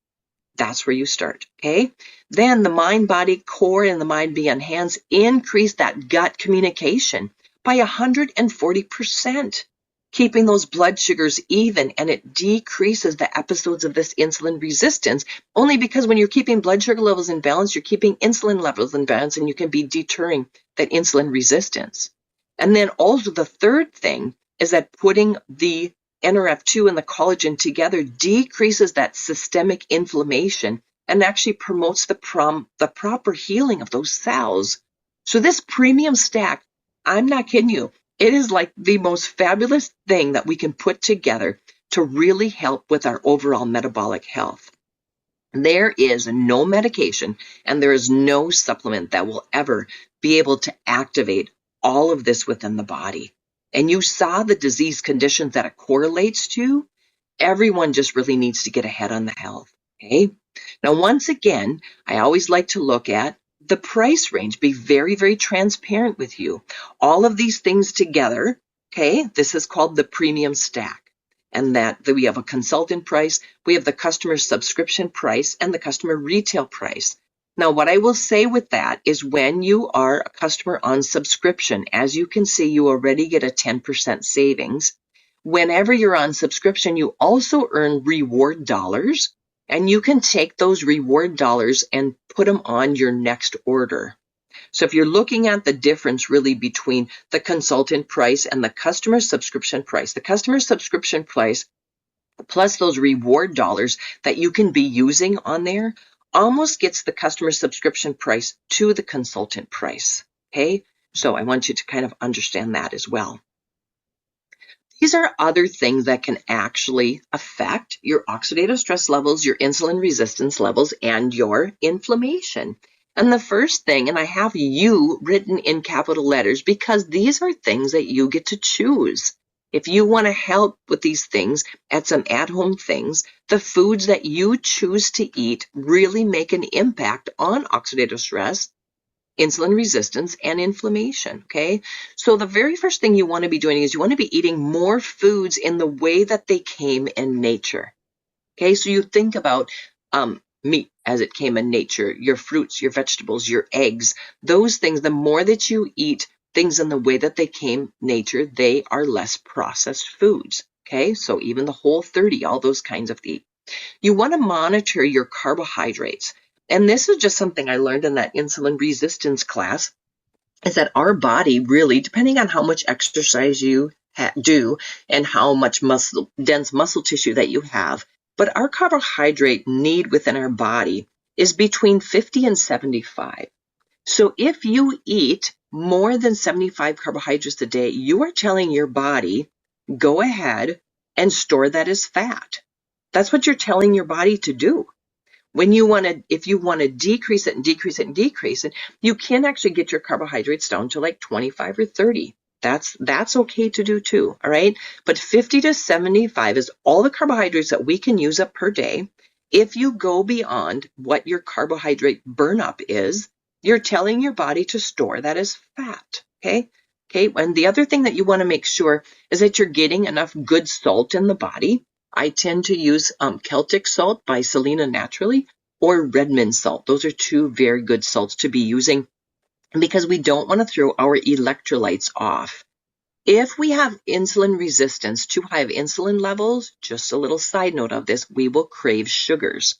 that's where you start, okay? Then the mind, body, core, and the mind, be, and hands increase that gut communication by 140%, keeping those blood sugars even, and it decreases the episodes of this insulin resistance, only because when you're keeping blood sugar levels in balance, you're keeping insulin levels in balance, and you can be deterring that insulin resistance. And then also the third thing is that putting the NRF2 and the collagen together decreases that systemic inflammation and actually promotes the proper healing of those cells. So this premium stack, I'm not kidding you, it is like the most fabulous thing that we can put together to really help with our overall metabolic health. There is no medication and there is no supplement that will ever be able to activate all of this within the body. And you saw the disease conditions that it correlates to. Everyone just really needs to get ahead on the health, okay? Now, once again, I always like to look at the price range, be very, very transparent with you. All of these things together, okay, this is called the premium stack. And that we have a consultant price, we have the customer subscription price, and the customer retail price. Now, what I will say with that is when you are a customer on subscription, as you can see, you already get a 10% savings. Whenever you're on subscription, you also earn reward dollars, and you can take those reward dollars and put them on your next order. So if you're looking at the difference really between the consultant price and the customer subscription price, the customer subscription price plus those reward dollars that you can be using on there almost gets the customer subscription price to the consultant price, okay? So I want you to kind of understand that as well. These are other things that can actually affect your oxidative stress levels, your insulin resistance levels, and your inflammation. And the first thing, and I have you written in capital letters because these are things that you get to choose. If you want to help with these things, at some at-home things, the foods that you choose to eat really make an impact on oxidative stress, insulin resistance, and inflammation, okay? So the very first thing you want to be doing is you want to be eating more foods in the way that they came in nature, okay? So you think about meat as it came in nature, your fruits, your vegetables, your eggs, those things, the more that you eat things in the way that they came nature, they are less processed foods, okay? So even the Whole30, all those kinds of things. You want to monitor your carbohydrates. And this is just something I learned in that insulin resistance class, is that our body really, depending on how much exercise you do and how much dense muscle tissue that you have, but our carbohydrate need within our body is between 50 and 75. So if you eat more than 75 carbohydrates a day, you are telling your body, go ahead and store that as fat. That's what you're telling your body to do. When you want to, if you want to decrease it and decrease it and decrease it, you can actually get your carbohydrates down to like 25 or 30. That's okay to do too, all right? But 50 to 75 is all the carbohydrates that we can use up per day. If you go beyond what your carbohydrate burn up is, you're telling your body to store that as fat, okay? Okay, and the other thing that you want to make sure is that you're getting enough good salt in the body. I tend to use Celtic salt by Selena Naturally or Redmond salt. Those are two very good salts to be using because we don't want to throw our electrolytes off. If we have insulin resistance, too high of insulin levels, just a little side note of this, we will crave sugars.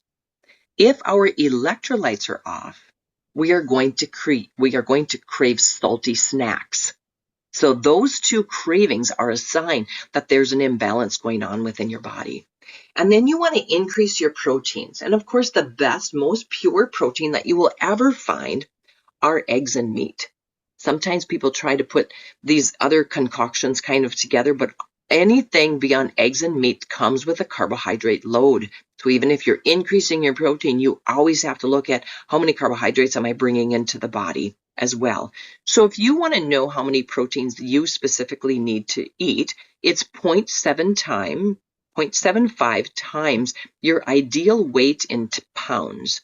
If our electrolytes are off, we are going to crave salty snacks. So those two cravings are a sign that there's an imbalance going on within your body. And then you want to increase your proteins. And of course, the best, most pure protein that you will ever find are eggs and meat. Sometimes people try to put these other concoctions kind of together, but anything beyond eggs and meat comes with a carbohydrate load. So even if you're increasing your protein, you always have to look at how many carbohydrates am I bringing into the body as well. So if you want to know how many proteins you specifically need to eat, it's 0.75 times your ideal weight in pounds.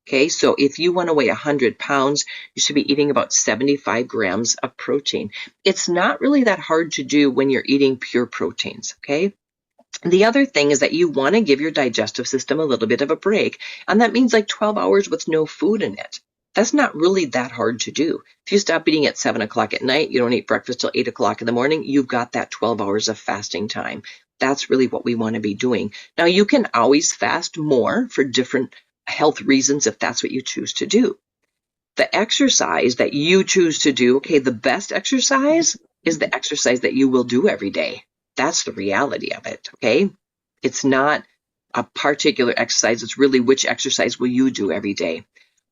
Okay, so if you want to weigh 100 pounds, you should be eating about 75 grams of protein. It's not really that hard to do when you're eating pure proteins, okay? The other thing is that you want to give your digestive system a little bit of a break, and that means like 12 hours with no food in it. That's not really that hard to do. If you stop eating at 7 o'clock at night, you don't eat breakfast till 8 o'clock in the morning, you've got that 12 hours of fasting time. That's really what we want to be doing. Now, you can always fast more for different health reasons if that's what you choose to do. The exercise that you choose to do, okay, the best exercise is the exercise that you will do every day. That's the reality of it, okay? It's not a particular exercise. It's really which exercise will you do every day.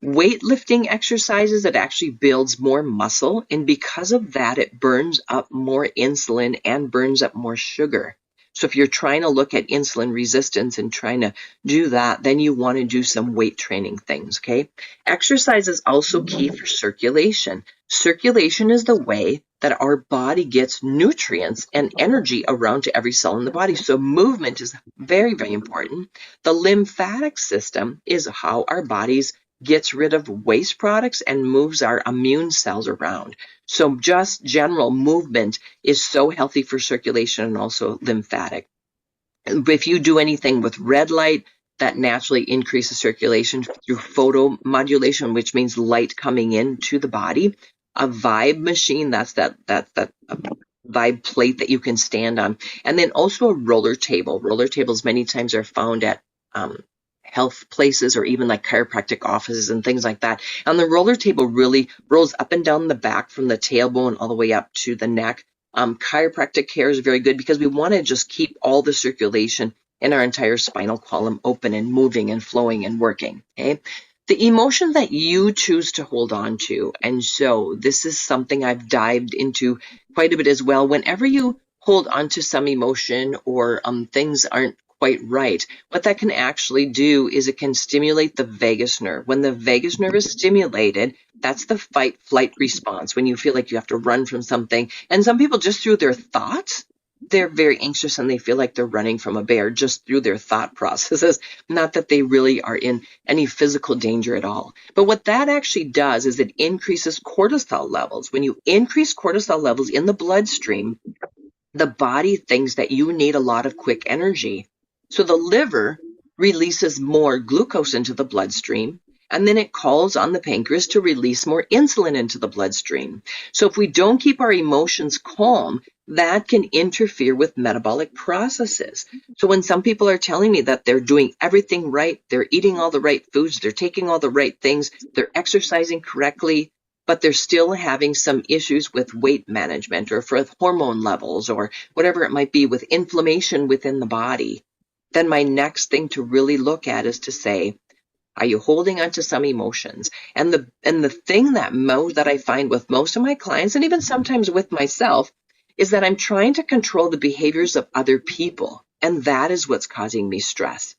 Weightlifting exercises, it actually builds more muscle, and because of that, it burns up more insulin and burns up more sugar. So if you're trying to look at insulin resistance and trying to do that, then you want to do some weight training things, okay? Exercise is also key for circulation. Circulation is the way that our body gets nutrients and energy around to every cell in the body. So movement is very, very important. The lymphatic system is how our bodies gets rid of waste products and moves our immune cells around. So just general movement is so healthy for circulation and also lymphatic. If you do anything with red light, that naturally increases circulation through photomodulation, which means light coming into the body. A vibe machine, that's that vibe plate that you can stand on. And then also a roller table. Roller tables many times are found at health places or even like chiropractic offices and things like that. And the roller table really rolls up and down the back from the tailbone all the way up to the neck. Chiropractic care is very good because we want to just keep all the circulation in our entire spinal column open and moving and flowing and working, okay? The emotion that you choose to hold on to, and so this is something I've dived into quite a bit as well. Whenever you hold on to some emotion or things aren't quite right, what that can actually do is it can stimulate the vagus nerve. When the vagus nerve is stimulated, that's the fight-flight response, when you feel like you have to run from something. And some people, just through their thoughts, they're very anxious and they feel like they're running from a bear just through their thought processes, not that they really are in any physical danger at all. But what that actually does is it increases cortisol levels. When you increase cortisol levels in the bloodstream, the body thinks that you need a lot of quick energy. So the liver releases more glucose into the bloodstream, and then it calls on the pancreas to release more insulin into the bloodstream. So if we don't keep our emotions calm, that can interfere with metabolic processes. So when some people are telling me that they're doing everything right, they're eating all the right foods, they're taking all the right things, they're exercising correctly, but they're still having some issues with weight management or with hormone levels or whatever it might be with inflammation within the body, then my next thing to really look at is to say, are you holding on to some emotions? And the thing that I find with most of my clients, and even sometimes with myself, is that I'm trying to control the behaviors of other people. And that is what's causing me stress.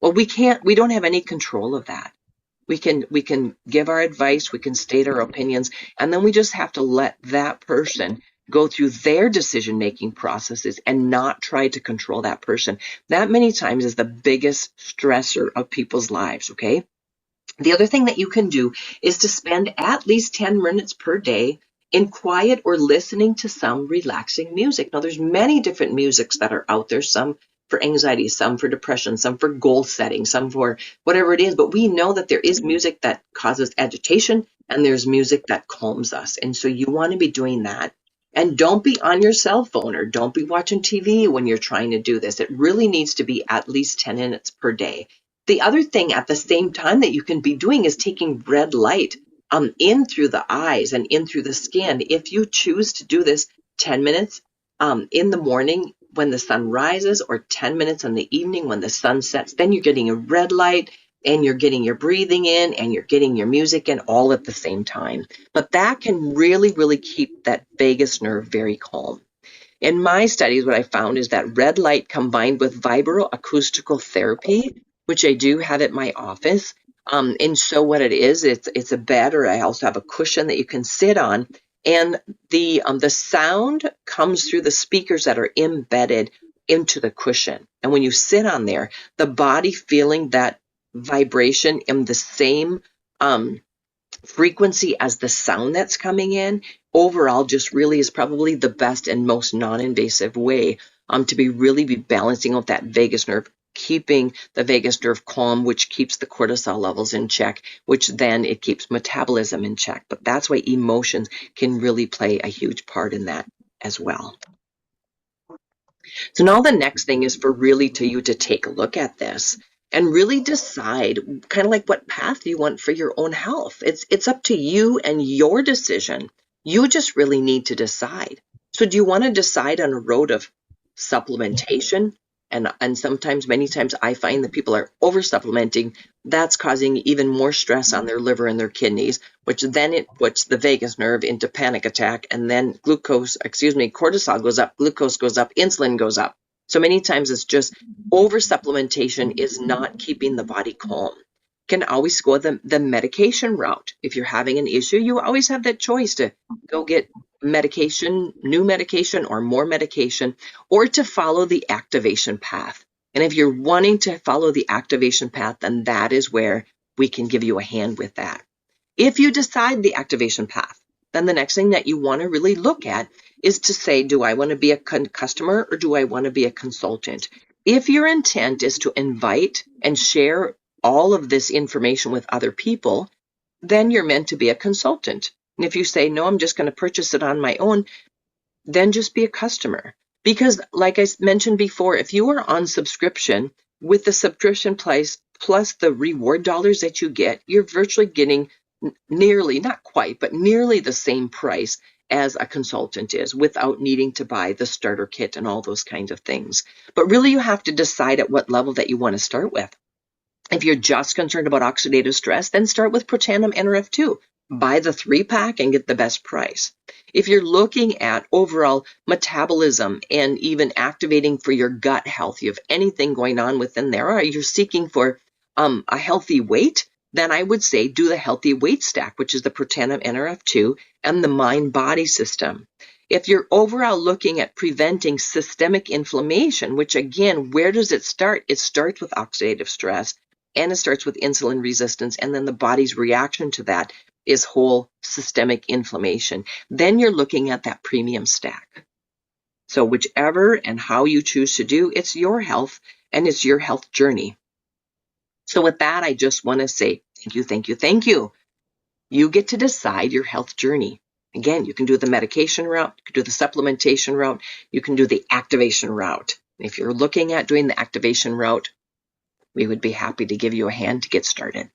Well, we don't have any control of that. We can give our advice, we can state our opinions, and then we just have to let that person go through their decision-making processes and not try to control that person. That many times is the biggest stressor of people's lives, okay? The other thing that you can do is to spend at least 10 minutes per day in quiet or listening to some relaxing music. Now, there's many different musics that are out there, some for anxiety, some for depression, some for goal setting, some for whatever it is. But we know that there is music that causes agitation and there's music that calms us. And so you want to be doing that. And don't be on your cell phone or don't be watching TV when you're trying to do this. It really needs to be at least 10 minutes per day. The other thing at the same time that you can be doing is taking red light in through the eyes and in through the skin. If you choose to do this 10 minutes in the morning when the sun rises or 10 minutes in the evening when the sun sets, then you're getting a red light and you're getting your breathing in and you're getting your music in all at the same time. But that can really, really keep that vagus nerve very calm. In my studies, what I found is that red light combined with vibroacoustical therapy, which I do have at my office. And so what it is, it's a bed, or I also have a cushion that you can sit on. And the sound comes through the speakers that are embedded into the cushion. And when you sit on there, the body feeling that vibration in the same frequency as the sound that's coming in, overall just really is probably the best and most non-invasive way to be balancing out that vagus nerve, keeping the vagus nerve calm, which keeps the cortisol levels in check, which then it keeps metabolism in check. But that's why emotions can really play a huge part in that as well. So now the next thing is for really you to take a look at this and really decide kind of like what path you want for your own health. It's up to you and your decision. You just really need to decide. So do you want to decide on a road of supplementation? And sometimes, many times, I find that people are over supplementing. That's causing even more stress on their liver and their kidneys, which then it puts the vagus nerve into panic attack. And then cortisol goes up, glucose goes up, insulin goes up. So many times it's just over supplementation is not keeping the body calm. Can always go the medication route. If you're having an issue, you always have that choice to go get medication, new medication or more medication, or to follow the activation path. And if you're wanting to follow the activation path, then that is where we can give you a hand with that. If you decide the activation path, then the next thing that you want to really look at is to say, do I want to be a customer or do I want to be a consultant? If your intent is to invite and share all of this information with other people, then you're meant to be a consultant. And if you say, no, I'm just going to purchase it on my own, then just be a customer. Because like I mentioned before, if you are on subscription, with the subscription price plus the reward dollars that you get, you're virtually getting nearly, not quite, but nearly the same price as a consultant is without needing to buy the starter kit and all those kinds of things. But really you have to decide at what level that you want to start with. If you're just concerned about oxidative stress, then start with Protandim NRF2. Buy the 3-pack and get the best price. If you're looking at overall metabolism and even activating for your gut health, you have anything going on within there, or you're seeking for a healthy weight, then I would say do the healthy weight stack, which is the Protandim NRF2 and the mind-body system. If you're overall looking at preventing systemic inflammation, which again, where does it start? It starts with oxidative stress and it starts with insulin resistance, and then the body's reaction to that is whole systemic inflammation. Then you're looking at that premium stack. So whichever and how you choose to do, it's your health and it's your health journey. So with that, I just want to say thank you, thank you, thank you. You get to decide your health journey. Again, you can do the medication route, you can do the supplementation route, you can do the activation route. If you're looking at doing the activation route, we would be happy to give you a hand to get started.